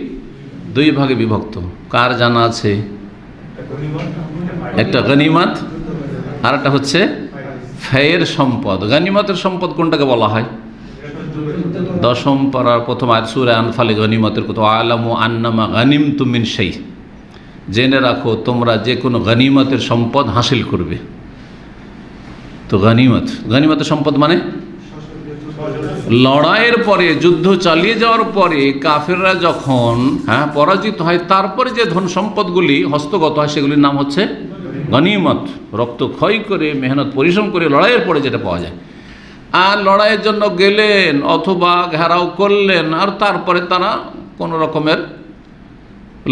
দুই ভাগে বিভক্ত। কার জানা আছে? একটা গনিমত আর একটা হচ্ছে ফাইয়ের সম্পদ। গনিমতের সম্পদ কোনটাকে বলা হয়? দশম পারার প্রথম আয়াত সূরা আনফালে গনিমতের কথা, আলামু আন্নামা গানিমতুম মিন শাই, জেনে রাখো তোমরা যে কোনো গনিমতের সম্পদ হাসিল করবে। তো গনিমতের সম্পদ মানে লড়াইয়ের পরে, যুদ্ধ চালিয়ে যাওয়ার পরে কাফেররা যখন পরাজিত হয়, তারপরে যে ধন সম্পদগুলি হস্তগত হয় সেগুলির নাম হচ্ছে গনিমত। রক্ত ক্ষয় করে মেহনত পরিশ্রম করে লড়াইয়ের পরে যেটা পাওয়া যায়। আর লড়াইয়ের জন্য গেলেন অথবা ঘেরাও করলেন, আর তারপরে তারা কোনো রকমের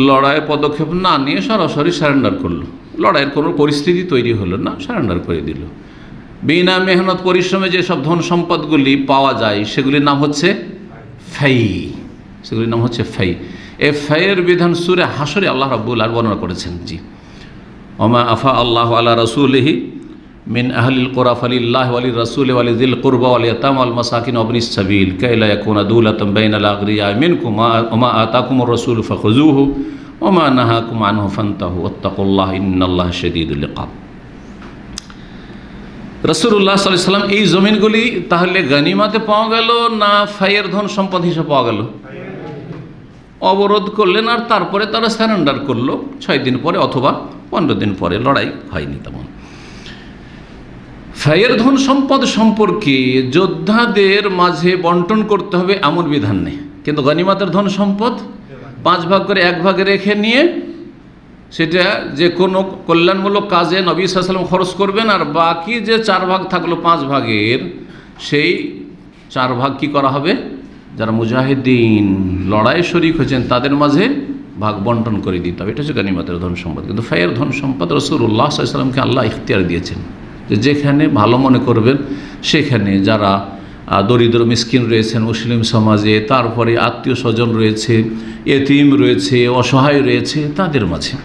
লড়াইয়ের পদক্ষেপ না নিয়ে সরাসরি সারেন্ডার করলো। লড়াইয়ের কোনো পরিস্থিতি তৈরি হলো না, সারেন্ডার করে দিল। বিনা মেহনত পরিশ্রমে যেসব ধন সম্পদগুলি পাওয়া যায় সেগুলির নাম হচ্ছে ফাই। সেগুলির নাম হচ্ছে ফাই। এই ফাইয়ের বিধান সূরা হাসরে আল্লাহ রাব্বুল আলামিন বর্ণনা করেছেন। জি, ওমা আফা আল্লাহু আলা রাসূলিহি মিন আহলিল কুরা ফালিল্লাহি ওয়া লির-রাসূলি ওয়া লিযিল কুরবা ওয়াল ইয়াতামা ওয়াল মাসাকিন ওয়া ইবনিস সাবিল কাই লা ইয়াকুনা দুলাতান বাইনাল আগরিয়া মিনকুম ওয়া মা আতাকুমুর রাসূলু ফাখুযুহু ওয়া মা নাহাকুম আনহু ফান্তাহু ওয়াত্তাকুল্লাহা ইন্নাল্লাহা শাদীদুল ইকাব। রাসূলুল্লাহ সাল্লাল্লাহু আলাইহি ওয়াসাল্লাম এই জমিনগুলি তাহলে গনিমতে পাওয়া গেল না ফায়ের ধন সম্পদ হিসেবে পাওয়া গেল? অবরোধ করলেন আর তারপরে তারা সারেন্ডার করলো 6 দিন পরে অথবা 15 দিন পরে, লড়াই হয়নি তেমন। ফায়ের ধন সম্পদ সম্পর্কে যোদ্ধাদের মাঝে বন্টন করতে হবে এমন বিধান নেই, কিন্তু গনিমতের ধন সম্পদ 5 ভাগ করে 1 ভাগে রেখে নিয়ে সেটা যে কোনো কল্যাণমূলক কাজে নবী সাল্লাল্লাহু আলাইহি ওয়াসাল্লাম খরচ করবেন, আর বাকি যে 4 ভাগ থাকলো 5 ভাগের সেই 4 ভাগ কি করা হবে? যারা মুজাহিদিন লড়াই শরীক হয়েছেন তাদের মাঝে ভাগ বন্টন করে দিতে হবে। এটা হচ্ছে গনিমতের ধন সম্পদ। কিন্তু ফায়ের ধন সম্পদ রাসূলুল্লাহ সাল্লাল্লাহু আলাইহি ওয়াসাল্লামকে আল্লাহ ইখতিয়ার দিয়েছেন যে যেখানে ভালো মনে করবেন সেখানে যারা দরিদ্র মিসকিন রয়েছেন মুসলিম সমাজে, তারপরে আত্মীয় স্বজন রয়েছে, এতিম রয়েছে, অসহায় রয়েছে, তাদের মাঝে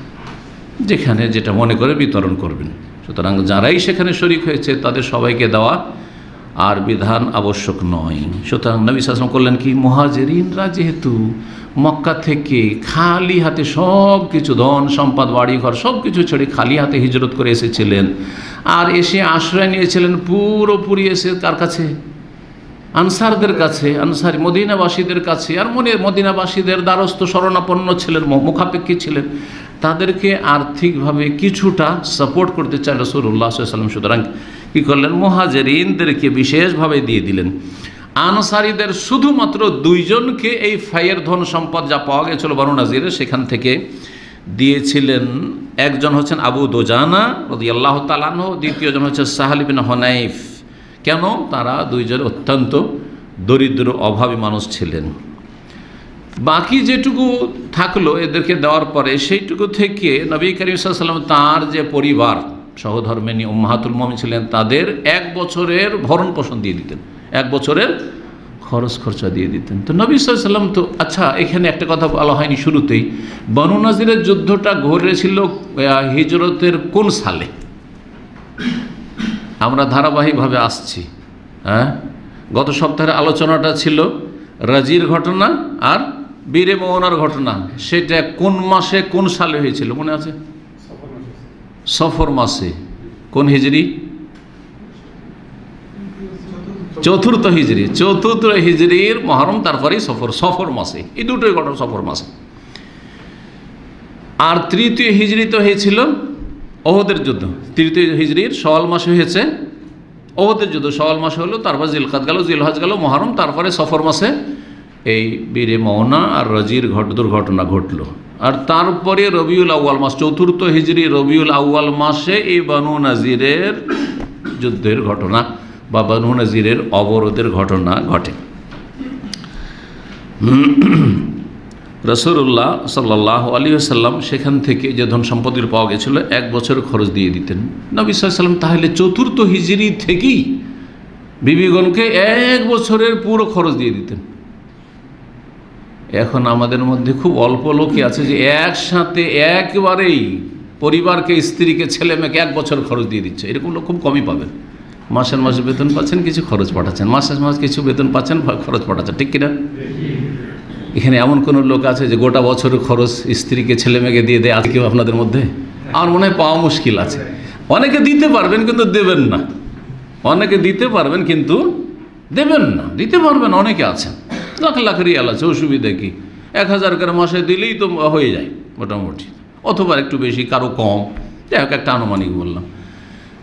যেখানে যেটা মনে করে বিতরণ করবেন। সুতরাং যারাই সেখানে শরীক হয়েছে তাদের সবাইকে দেওয়া আর বিধান আবশ্যক নয়। সুতরাং নবী সাল্লাল্লাহু আলাইহি ওয়াসাল্লাম করলেন কি, মুহাজিরিনরা যেহেতু মক্কা থেকে খালি হাতে সব কিছু ধন সম্পদ বাড়িঘর সব কিছু ছেড়ে খালি হাতে হিজরত করে এসেছিলেন, আর এসে আশ্রয় নিয়েছিলেন পুরোপুরি এসে কার কাছে? আনসারদের কাছে, আনসারি মদিনাবাসীদের কাছে। আর মদিনাবাসীদের দ্বারস্থ শরণাপন্ন ছিলেন, মুখাপেক্ষী ছিলেন, তাদেরকে আর্থিকভাবে কিছুটা সাপোর্ট করতে চান রাসূলুল্লাহ সাল্লাল্লাহু আলাইহি ওয়াসাল্লাম। সুতরাং কী করলেন? মুহাজিরিনদেরকে বিশেষভাবে দিয়ে দিলেন। আনসারীদের শুধুমাত্র 2 জনকে এই ফায়ের ধন সম্পদ যা পাওয়া গেছিল বনু নাজিরের সেখান থেকে দিয়েছিলেন। একজন হচ্ছেন আবু দুজানা রাদিয়াল্লাহু তাআলা আনহু, দ্বিতীয়জন হচ্ছে সাহাল ইবনে হুনাইফ। কেন? তারা 2 জন অত্যন্ত দরিদ্র অভাবী মানুষ ছিলেন। বাকি যেটুকু থাকলো এদেরকে দেওয়ার পরে সেইটুকু থেকে নবী করিম সাল্লাল্লাহু আলাইহি ওয়াসাল্লাম তাঁর যে পরিবার সহধর্মিণী উম্মাহাতুল মুমিনিন ছিলেন তাদের 1 বছরের ভরণ পোষণ দিয়ে দিতেন, 1 বছরের খরচ খরচা দিয়ে দিতেন। তো নবী সাল্লাল্লাহু আলাইহি ওয়াসাল্লাম তো আচ্ছা, এখানে একটা কথা বলা হয়নি শুরুতেই, বনু নাজিরের যুদ্ধটা ঘটেছিল হিজরতের কোন সালে? আমরা ধারাবাহিকভাবে আসছি। গত সপ্তাহের আলোচনাটা ছিল রাজির ঘটনা আর বীরে মোহনার ঘটনা। সেটা কোন মাসে কোন সালে হয়েছিল মনে আছে? সফর মাসে। কোন হিজরি? 4th হিজরি। 4th হিজরির মহরম, তারপরেই সফর মাসে। এই দুটোই ঘটনা সফর মাসে। আর 3য় হিজরি তো হয়েছিল ওহদের যুদ্ধ। 3য় হিজরির শাওয়াল মাসে হয়েছে ওহদের যুদ্ধ। শাওয়াল মাসে হলো, তারপর জিলকাদ গেল, জিলহজ গেল, মহরম, তারপরে সফর মাসে এই বীরে মওনা আর রাজির দুর্ঘটনা ঘটল। আর তারপরে রবিউল আউয়াল মাস, 4th হিজরি রবিউল আউয়াল মাসে এই বনু নাজিরের যুদ্ধের ঘটনা বা বনু নাজিরের অবরোধের ঘটনা ঘটে। রাসূলুল্লাহ সাল্লাল্লাহু আলাইহি ওয়াসাল্লাম সেখান থেকে যে ধন সম্পত্তির পাওয়া গেছিল 1 বছর খরচ দিয়ে দিতেন নবী সাল্লাল্লাহু আলাইহি ওয়াসাল্লাম। তাহলে 4th হিজরি থেকেই বিবিগণকে 1 বছরের পুরো খরচ দিয়ে দিতেন। এখন আমাদের মধ্যে খুব অল্প লোকই আছে যে একসাথে একবারেই পরিবারকে, স্ত্রীকে, ছেলে মেয়েকে 1 বছর খরচ দিয়ে দিচ্ছে। এরকম লোক খুব কমই পাবেন। মাসের মাসে বেতন পাচ্ছেন, কিছু খরচ পাঠাচ্ছেন, মাসের মাস কিছু বেতন পাচ্ছেন, খরচ পাঠাচ্ছেন, ঠিক কিনা? এখানে এমন কোনো লোক আছে যে গোটা বছরের খরচ স্ত্রীকে, ছেলে মেয়েকে দিয়ে দেয়? আছে কেউ আপনাদের মধ্যে? আমার মনে হয় পাওয়া মুশকিল আছে। অনেকে দিতে পারবেন কিন্তু দেবেন না, অনেকে দিতে পারবেন কিন্তু দেবেন না। দিতে পারবেন অনেকে আছেন, লাখ লাখ রিয়াল আছে, অসুবিধা কি? 1000 করে মাসে দিলেই তো হয়ে যায় মোটামুটি, অথবা একটু বেশি, কারো কম, যাই হোক একটা আনুমানিক বললাম।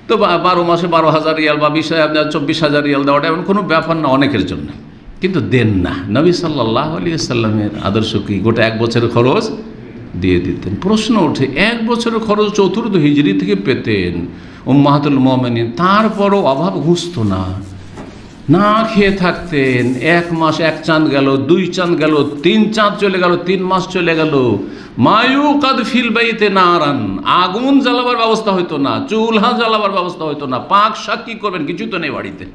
তো 12 মাসে 12,000 রিয়াল বা 24,000 রিয়াল দেওয়াটা এমন কোনো ব্যাপার না অনেকের জন্য, কিন্তু দেন না। নবী সাল্লাল্লাহু আলাইহি ওয়াসাল্লামের আদর্শ কি? গোটা 1 বছরের খরচ দিয়ে দিতেন। প্রশ্ন ওঠে, 1 বছরের খরচ 4th হিজরি থেকে পেতেন উম্মাহাতুল মুমিনিন, তারপরও অভাব ঘুচত না, না খেয়ে থাকতেন। 1 মাস 1 চাঁদ গেল, 2 চাঁদ গেল, 3 চাঁদ চলে গেল, 3 মাস চলে গেল। মায়ুকাদ ফিল বাইতে নারান, আগুন জ্বালাবার ব্যবস্থা হইতো না, চুলহা জ্বালাবার ব্যবস্থা হইতো না, পাক শাক কি করবেন? কিছু তো নেই বাড়িতে।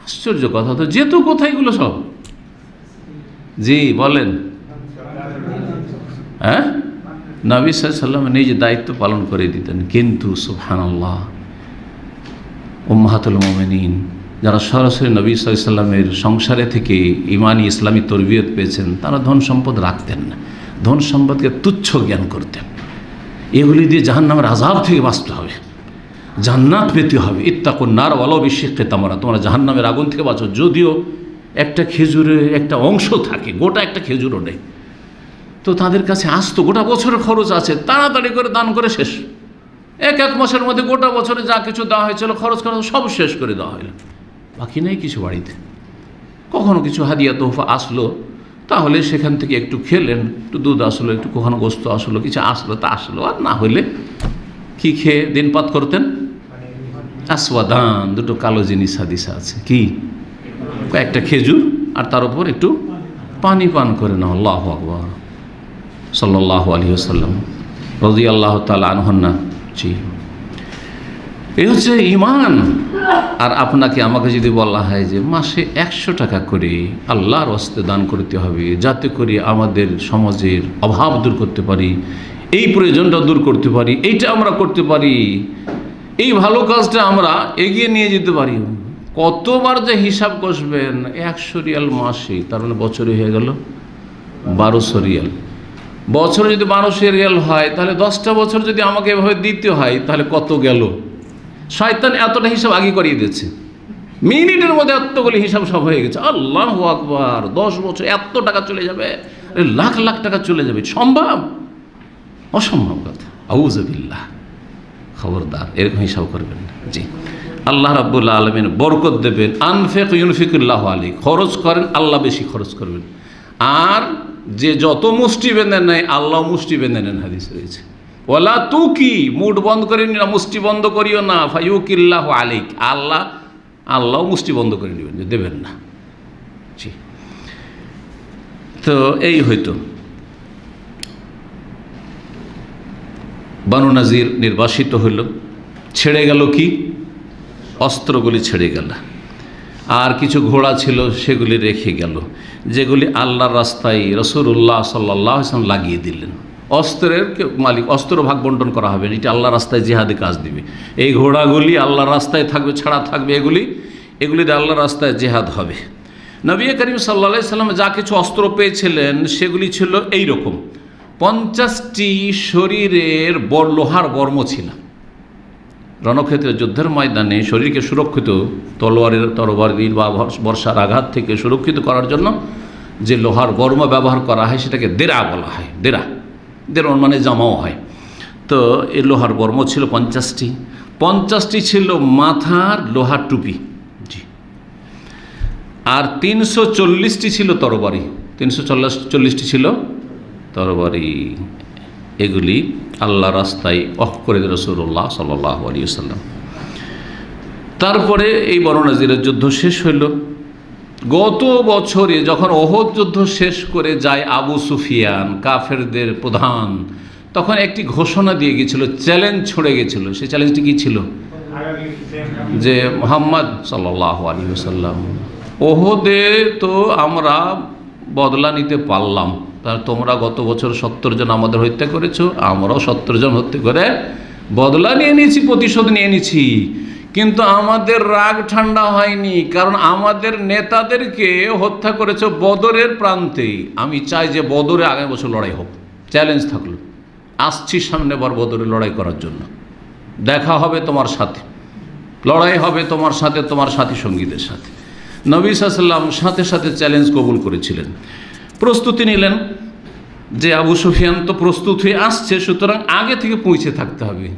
আশ্চর্য কথা তো, যেত কোথায় এগুলো সব? জি বলেন। নবী সাল্লাল্লাহু আলাইহি ওয়াসাল্লাম নিজে দায়িত্ব পালন করে দিতেন, কিন্তু সুবহানাল্লাহ উম্মাহাতুল মুমিনিন, যারা সরাসরি নবী সাল্লাল্লাহু আলাইহি ওয়াসাল্লামের সংসারে থেকে ইমানি ইসলামী তরবিয়ত পেয়েছেন, তারা ধন সম্পদ রাখতেন না, ধন সম্পদকে তুচ্ছ জ্ঞান করতেন। এগুলি দিয়ে জাহান্নামের আযাব থেকে বাঁচতে হবে, জান্নাত পেতে হবে। ইত্তাকুন নার ওয়ালাউ বিশিক্কি তামরা, তোমরা জাহান্নামের আগুন থেকে বাঁচো, যদিও একটা খেজুরের একটা অংশ থাকে, গোটা একটা খেজুরও নেই। তো তাদের কাছে আসতো গোটা বছরের খরচ আছে, তাড়াতাড়ি করে দান করে শেষ। এক মাসের মধ্যে গোটা বছরে যা কিছু দেওয়া হয়েছিল, খরচ করা সব শেষ করে দেওয়া হলো, বাকি নেই কিছু বাড়িতে। কখনো কিছু হাদিয়া তোহফা আসলো, তাহলে সেখান থেকে একটু খেলেন, একটু দুধ আসলো, একটু কখনো গোস্ত আসলো, কিছু আসলো তা আসলো। আর না হলে কি খেয়ে দিনপাত করতেন? আসওয়াদান, দুটো কালো জিনিস হাদিসে আছে, কি একটা খেজুর আর তার উপর একটু পানি পান করে নাও। আল্লাহু আকবার, সাল্লাল্লাহু আলাইহি ওয়াসাল্লাম রাদিয়াল্লাহু তাআলা আনহুন্না। জি, এই হচ্ছে ঈমান। আর আপনাকে আমাকে যদি বলা হয় যে মাসে 100 টাকা করে আল্লাহর ওয়াস্তে দান করতে হবে, যাতে করে আমাদের সমাজের অভাব দূর করতে পারি, এই প্রয়োজনটা দূর করতে পারি, এইটা আমরা করতে পারি, এই ভালো কাজটা আমরা এগিয়ে নিয়ে যেতে পারি, কতবার যে হিসাব কষবেন। 100 রিয়াল মাসে, তার মানে বছরে হয়ে গেল 1200 রিয়াল। বছরে যদি 1200 রিয়াল হয়, তাহলে 10টা বছর যদি আমাকে এভাবে দিতে হয়, তাহলে কত গেল? শয়তান এতটা হিসাব আগে করিয়ে দিয়েছে, মিনিটের মধ্যে এতগুলি হিসাব সব হয়ে গেছে। আল্লাহু আকবার, 10 বছর এত টাকা চলে যাবে, লাখ লাখ টাকা চলে যাবে, সম্ভব? অসম্ভব কথা। আউযু বিল্লাহ, খবরদার এরকম হিসাব করবেন না। জি, আল্লাহ রাব্বুল আলামিন বরকত দেবেন। আনফিক ইউনফিকুল্লাহু আলাইক, খরচ করেন, আল্লাহ বেশি খরচ করবেন। আর যে যত মুষ্টি বেঁধে নেয়, আল্লাহ মুষ্টি বেঁধে নেন, হাদিস রয়েছে। ওয়ালা তুকি, মুঠ বন্ধ করে না, মুষ্টি বন্ধ করিও না, ফায়ুকিল্লাহু আলাইক, আল্লাহ মুষ্টি বন্ধ করে নেবেন, যে দেবেন না। জি, তো এই হয়তো বানু নাজির নির্বাসিত হইল, ছেড়ে গেল কি? অস্ত্রগুলি ছেড়ে গেল, আর কিছু ঘোড়া ছিল সেগুলি রেখে গেল, যেগুলি আল্লাহর রাস্তায় রাসূলুল্লাহ সাল্লাল্লাহু আলাইহি ওয়াসাল্লাম লাগিয়ে দিলেন। অস্ত্রের মালিক, অস্ত্র ভাগ বন্টন করা হবে, এটা আল্লাহর রাস্তায় জিহাদে কাজ দিবে। এই ঘোড়াগুলি আল্লাহর রাস্তায় থাকবে, ছাড়া থাকবে, এগুলি দিয়ে আল্লাহর রাস্তায় জিহাদ হবে। নবী করিম সাল্লাল্লাহু আলাইহি ওয়াসাল্লাম যা কিছু অস্ত্র পেয়েছিলেন, সেগুলি ছিল এই রকম। 50টি শরীরের লোহার বর্ম ছিল। রণক্ষেত্রে, যুদ্ধের ময়দানে শরীরকে সুরক্ষিত, তরবারি বা বর্ষার আঘাত থেকে সুরক্ষিত করার জন্য যে লোহার বর্ম ব্যবহার করা হয়, সেটাকে দেরা বলা হয়। দেরা মানে জামাও হয়। তো এই লোহার বর্ম ছিল 50টি। 50টি ছিল মাথার লোহার টুপি। জি, আর 340টি ছিল তরবারি। 340টি ছিল তরবারি। এগুলি আল্লাহ রাস্তায় ওয়াকফ করে দিলেন রাসূলুল্লাহ সাল্লাল্লাহু আলাইহি ওয়াসাল্লাম। তারপরে এই বনু নাজিরের যুদ্ধ শেষ হইল। গত বছরে যখন ওহদ যুদ্ধ শেষ করে যায় আবু সুফিয়ান, কাফেরদের প্রধান, তখন একটি ঘোষণা দিয়ে গেছিল, চ্যালেঞ্জ ছড়ে গেছিল। সেই চ্যালেঞ্জটি কি ছিল? যে মুহাম্মদ সাল্লাল্লাহু আলাইহি ওয়াসাল্লাম, ওহদে তো আমরা বদলা নিতে পারলাম, তাহলে তোমরা গত বছর 70 জন আমাদের হত্যা করেছো, আমরাও 70 জন হত্যা করে বদলা নিয়ে নিয়েছি, প্রতিশোধ নিয়ে নিয়েছি। কিন্তু আমাদের রাগ ঠান্ডা হয়নি, কারণ আমাদের নেতাদেরকে হত্যা করেছে বদরের প্রান্তেই। আমি চাই যে বদরে আগামী বছর লড়াই হোক। চ্যালেঞ্জ থাকলো, আসছি সামনেবার বদরে লড়াই করার জন্য, দেখা হবে তোমার সাথে, লড়াই হবে তোমার সাথে, তোমার সাথী সঙ্গীদের সাথে। নবী সাল্লাল্লাহু আলাইহি ওয়াসাল্লাম সাথে সাথে চ্যালেঞ্জ কবুল করেছিলেন। প্রস্তুতি নিলেন যে আবু সুফিয়ান তো প্রস্তুত হয়ে আসছে, সুতরাং আগে থেকে পৌঁছে থাকতে হবে,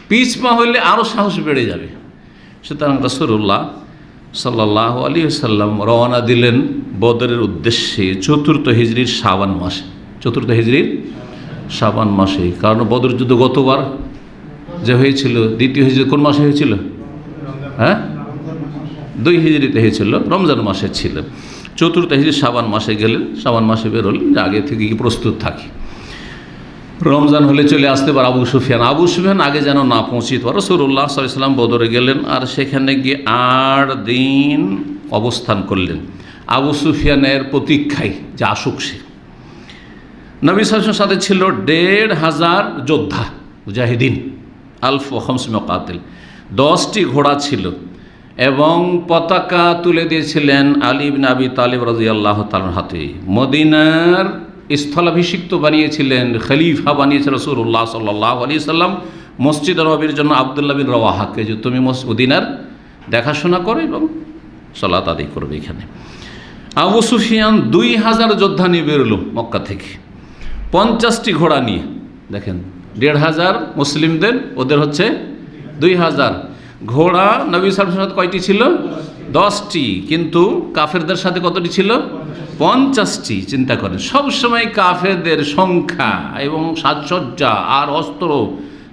পিছপা হইলে আরও সাহস বেড়ে যাবে। সুতরাং রাসূলুল্লাহ সাল্লাল্লাহু আলাইহি ওয়াসাল্লাম রওনা দিলেন বদরের উদ্দেশ্যে 4th হিজরির শাবান মাসে। 4th হিজরির শাবান মাসে, কারণ বদর যুদ্ধ গতবার যে হয়েছিল, 2য় হিজরি কোন মাসে হয়েছিল? 2 হিজরিতে হয়েছিল, রমজান মাসে ছিল। 4th হিজরি শাবান মাসে গেলেন, শাবান মাসে বেরোলেন, যে আগে থেকে কি প্রস্তুত থাকি, রমজান হলে চলে আসতে পারে। আবু সুফিয়ান আগে যেন না পৌঁছিত পারে। রাসূলুল্লাহ সাল্লাল্লাহু আলাইহি ওয়াসাল্লাম বদরে গেলেন, আর সেখানে গিয়ে 8 দিন অবস্থান করলেন আবু সুফিয়ানের প্রতীক্ষায় যে আসুক সে। নবী সাল্লাল্লাহু আলাইহি ওয়াসাল্লামের সাথে ছিল 1500 যোদ্ধা, মুজাহিদিন, 1500 মুকাতিল। 10টি ঘোড়া ছিল এবং পতাকা তুলে দিয়েছিলেন আলী ইবনে আবি তালিব রাদিয়াল্লাহু তাআলার হাতে। মদিনার স্থলাভিষিক্ত বানিয়েছিলেন, খলিফা বানিয়েছেন রাসূলুল্লাহ সাল্লাল্লাহু আলাইহি সাল্লাম মসজিদ নববীর জন্য আব্দুল্লাহ বিন রাওয়াহাকে, যে তুমি মদিনার দেখাশোনা করো এবং সালাত আদায় করবে এখানে। আবু সুফিয়ান 2000 যোদ্ধা নিয়ে বেরোলো মক্কা থেকে, 50টি ঘোড়া নিয়ে। দেখেন 1500 মুসলিমদের, ওদের হচ্ছে 2000 ঘোড়া। নবী সাল্লাল্লাহু আলাইহি ওয়াসাল্লাম কয়টি ছিল? 10টি, কিন্তু কাফেরদের সাথে কতটি ছিল? 50টি। চিন্তা করেন, সবসময় কাফেরদের সংখ্যা এবং সাজসজ্জা আর অস্ত্র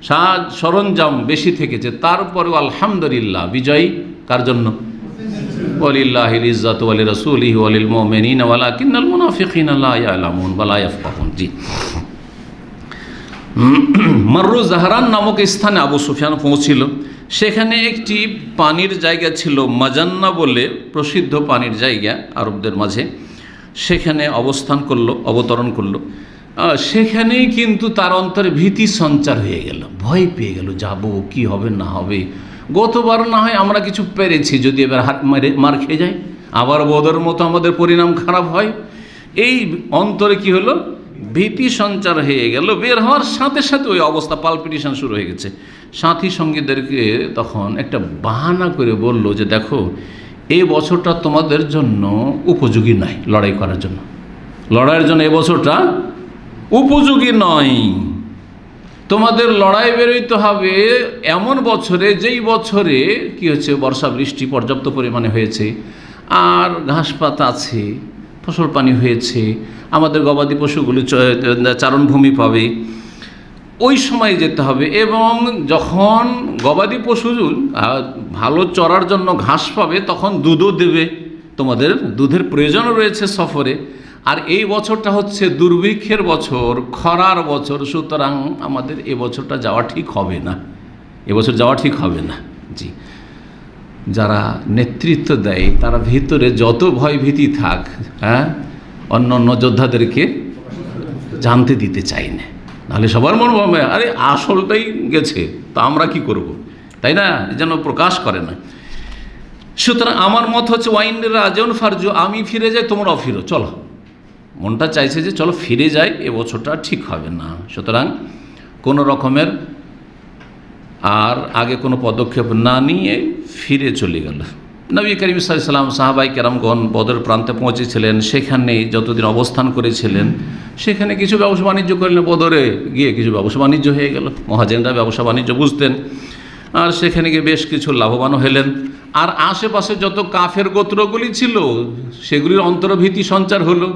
সাজ সরঞ্জাম বেশি থেকেছে, তারপরেও আলহামদুলিল্লাহ বিজয় কার জন্য? ওয়ালিল্লাহিল ইজ্জাতু ওয়া লিরাসূলিহি ওয়া লিল মুমিনিনা ওয়ালাকিন্নাল মুনাফিকিনা লা ইয়ালামুন ওয়া লা ইয়াফকাহুন। জি, মাররু জাহরান নামক স্থানে আবু সুফিয়ান পৌঁছিল। সেখানে একটি পানির জায়গা ছিল, মাজান্না বলে প্রসিদ্ধ পানির জায়গা আরবদের মাঝে। সেখানে অবতরণ করলো। সেখানেই কিন্তু তার অন্তরে ভীতি সঞ্চার হয়ে গেল, ভয় পেয়ে গেল, যাব কি হবে না হবে। গতবার না হয় আমরা কিছু পেরেছি, যদি এবার মার খেয়ে যায়, আবার বদরের মতো আমাদের পরিণাম খারাপ হয়। এই অন্তরে কি হলো? ভীতি সঞ্চার হয়ে গেল। বের হওয়ার সাথে সাথে ওই অবস্থা, পালপিটেশন শুরু হয়ে গেছে। সাথী সঙ্গীদেরকে তখন একটা বাহানা করে বলল যে দেখো, এই বছরটা তোমাদের জন্য উপযোগী নয় লড়াই করার জন্য, লড়াইয়ের জন্য এই বছরটা উপযোগী নয়। তোমাদের লড়াই বেরোইতে হবে এমন বছরে, যেই বছরে কি হচ্ছে, বর্ষা বৃষ্টি পর্যাপ্ত পরিমাণে হয়েছে, আর ঘাস পাতা আছে, ফসল পানি হয়েছে, আমাদের গবাদি পশুগুলি চারণভূমি পাবে, ওই সময় যেতে হবে। এবং যখন গবাদি পশু ভালো চরার জন্য ঘাস পাবে, তখন দুধও দেবে, তোমাদের দুধের প্রয়োজনও রয়েছে সফরে। আর এই বছরটা হচ্ছে দুর্ভিক্ষের বছর, খরার বছর, সুতরাং আমাদের এ বছরটা যাওয়া ঠিক হবে না, এবছর যাওয়া ঠিক হবে না। জি, যারা নেতৃত্ব দেয় তারা ভিতরে যত ভয় ভীতি থাক, হ্যাঁ, অন্য অন্য যোদ্ধাদেরকে জানতে দিতে চাই না, নাহলে সবার মনে হবে আরে আসলটাই গেছে, তা আমরা কি করব, তাই না, যেন প্রকাশ করে না। সুতরাং আমার মত হচ্ছে ওয়াইন রাজন ফারজু, আমি ফিরে যাই তোমরাও ফিরো, চলো। মনটা চাইছে যে চলো ফিরে যাই, এ বছরটা ঠিক হবে না। সুতরাং কোনো রকমের আর আগে কোনো পদক্ষেপ না নিয়ে ফিরে চলে গেল। নবী করিম সাল্লাল্লাহু আলাইহি ওয়াসাল্লাম সাহাবায়ে কেরামগণ বদর প্রান্তে পৌঁছেছিলেন। সেখানে যতদিন অবস্থান করেছিলেন, সেখানে কিছু ব্যবসা বাণিজ্য করলেন, বদরে গিয়ে কিছু ব্যবসা বাণিজ্য হয়ে গেল। মুহাজিররা ব্যবসা বাণিজ্য বুঝতেন, আর সেখানে গিয়ে বেশ কিছু লাভবানও হলেন। আর আশেপাশে যত কাফের গোত্রগুলি ছিল, সেগুলির অন্তর্ভীতি সঞ্চার হলো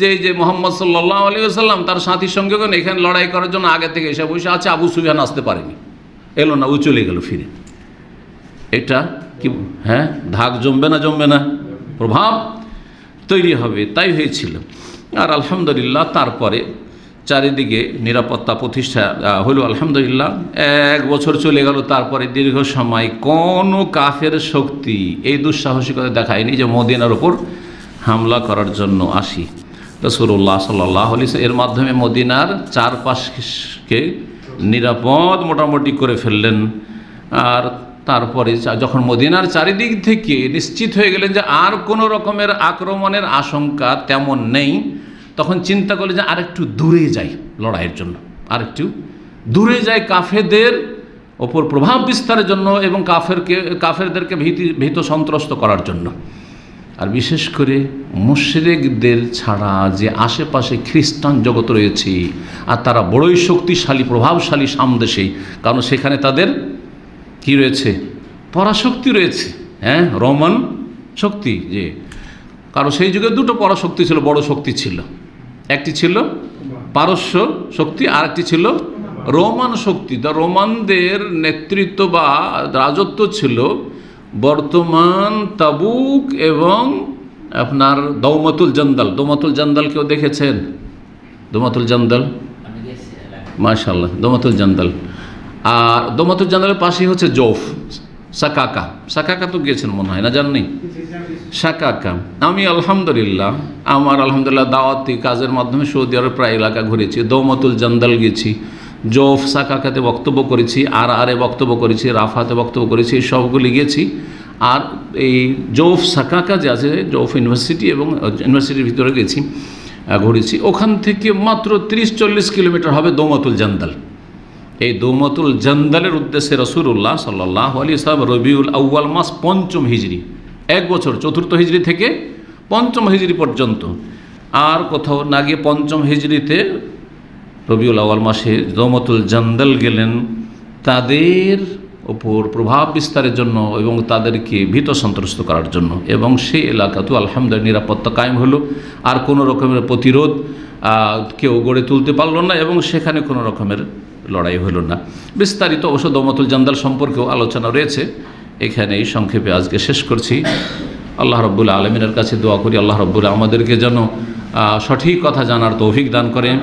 যে মুহাম্মদ সাল্লাল্লাহু আলাইহি ওয়াসাল্লাম তার সাথী সঙ্গীগণ এখানে লড়াই করার জন্য আগে থেকে এসে বসে আছে, আবু সুফিয়ান আসতে পারেনি, এলো না, ও চলে গেল ফিরে। এটা কি, হ্যাঁ, ধাক জমবে না, প্রভাব তৈরি হবে, তাই হয়েছিল। আর আলহামদুলিল্লাহ তারপরে চারিদিকে নিরাপত্তা প্রতিষ্ঠা হলো, আলহামদুলিল্লাহ। 1 বছর চলে গেল, তারপরে দীর্ঘ সময় কোনো কাফের শক্তি এই দুঃসাহসিকতা দেখায়নি যে মদিনার ওপর হামলা করার জন্য আসি। রাসূলুল্লাহ সাল্লাল্লাহু আলাইহি ওয়াসাল্লাম এর মাধ্যমে মদিনার চারপাশকে নিরাপদ মোটামুটি করে ফেললেন। আর তারপরে যখন মদিনার চারিদিক থেকে নিশ্চিত হয়ে গেলেন যে আর কোনো রকমের আক্রমণের আশঙ্কা তেমন নেই, তখন চিন্তা করলেন যে আরেকটু দূরে যাই লড়াইয়ের জন্য, আরেকটু দূরে যাই কাফেরদের ওপর প্রভাব বিস্তারের জন্য এবং কাফেরদেরকে ভীত সন্ত্রস্ত করার জন্য। আর বিশেষ করে মুশরিকদের ছাড়া যে আশেপাশে খ্রিস্টান জগৎ রয়েছে, আর তারা বড়ই শক্তিশালী প্রভাবশালী সামদেশে, কারণ সেখানে তাদের কি রয়েছে, পরাশক্তি রয়েছে, হ্যাঁ, রোমান শক্তি। যে কারণ সেই যুগে দুটো পরাশক্তি ছিল, বড় শক্তি ছিল, একটি ছিল পারস্য শক্তি, আর একটি ছিল রোমান শক্তি। তা রোমানদের নেতৃত্ব বা রাজত্ব ছিল বর্তমান তাবুক এবং আপনার দৌমাতুল জন্দল। দৌমাতুল জন্দল কেউ দেখেছেন? দৌমাতুল জন্দল, মাশাআল্লাহ, দৌমাতুল জন্দল। আর দৌমাতুল জন্দলের পাশেই হচ্ছে জৌফ, সাকাকা তো গিয়েছেন মনে হয়, না জাননি? সাকাকা আমি আলহামদুলিল্লাহ দাওয়াতি কাজের মাধ্যমে সৌদি আরব প্রায় এলাকা ঘুরেছি। দৌমাতুল জন্দল গেছি, জৌফ সাকাকাতে বক্তব্য করেছি, আরে বক্তব্য করেছি, রাফাতে বক্তব্য করেছি, এই সবগুলি গিয়েছি। আর এই জৌফ সাকাকা যে আছে, জৌফ ইউনিভার্সিটি এবং ইউনিভার্সিটির ভিতরে গেছি, ঘুরেছি। ওখান থেকে মাত্র 30-40 কিলোমিটার হবে দৌমাতুল জান্দাল। এই দৌমাতুল জান্দালের উদ্দেশ্যে রাসূলুল্লাহ সাল্লাল্লাহু আলাইহি ওয়াসাল্লাম রবিউল আউয়াল মাস 5ম হিজরি, 1 বছর 4র্থ হিজরি থেকে 5ম হিজরি পর্যন্ত, আর কোথাও না গিয়ে 5ম হিজরিতে রবিউল আউয়াল মাসে দৌমাতুল জান্দাল গেলেন তাদের ওপর প্রভাব বিস্তারের জন্য এবং তাদেরকে ভীত সন্ত্রস্ত করার জন্য। এবং সেই এলাকাতে আলহামদুলিল্লাহ নিরাপত্তা কায়েম হলো, আর কোনো রকমের প্রতিরোধ কেউ গড়ে তুলতে পারল না এবং সেখানে কোনো রকমের লড়াই হলো না। বিস্তারিত অবশ্য দৌমাতুল জান্দাল সম্পর্কেও আলোচনা রয়েছে, এখানেই সংক্ষেপে আজকে শেষ করছি। আল্লাহ রাব্বুল আলামিনের কাছে দোয়া করি আল্লাহ রাব্বুল আমাদেরকে যেন সঠিক কথা জানার তৌফিক দান করেন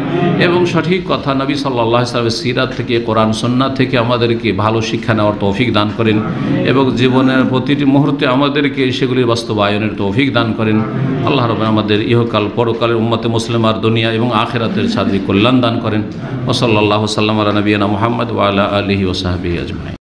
এবং সঠিক কথা নবী সাল্লাল্লাহু আলাইহি ওয়াসাল্লামের সিরাত থেকে, কোরআন সুন্নাহ থেকে আমাদেরকে ভালো শিক্ষা নেওয়ার তৌফিক দান করেন এবং জীবনের প্রতিটি মুহূর্তে আমাদেরকে সেগুলির বাস্তবায়নের তৌফিক দান করেন। আল্লাহ রাব্বুল আমাদের ইহকাল পরকালের উম্মতে মুসলিমার দুনিয়া এবং আখিরাতের সার্বিক কল্যাণ দান করেন। ওয়া সাল্লাল্লাহু সাল্লাম আলা নবিয়িনা মুহাম্মদ ওয়া আলা আলিহি ওয়া সাহবিহি আজমাইন।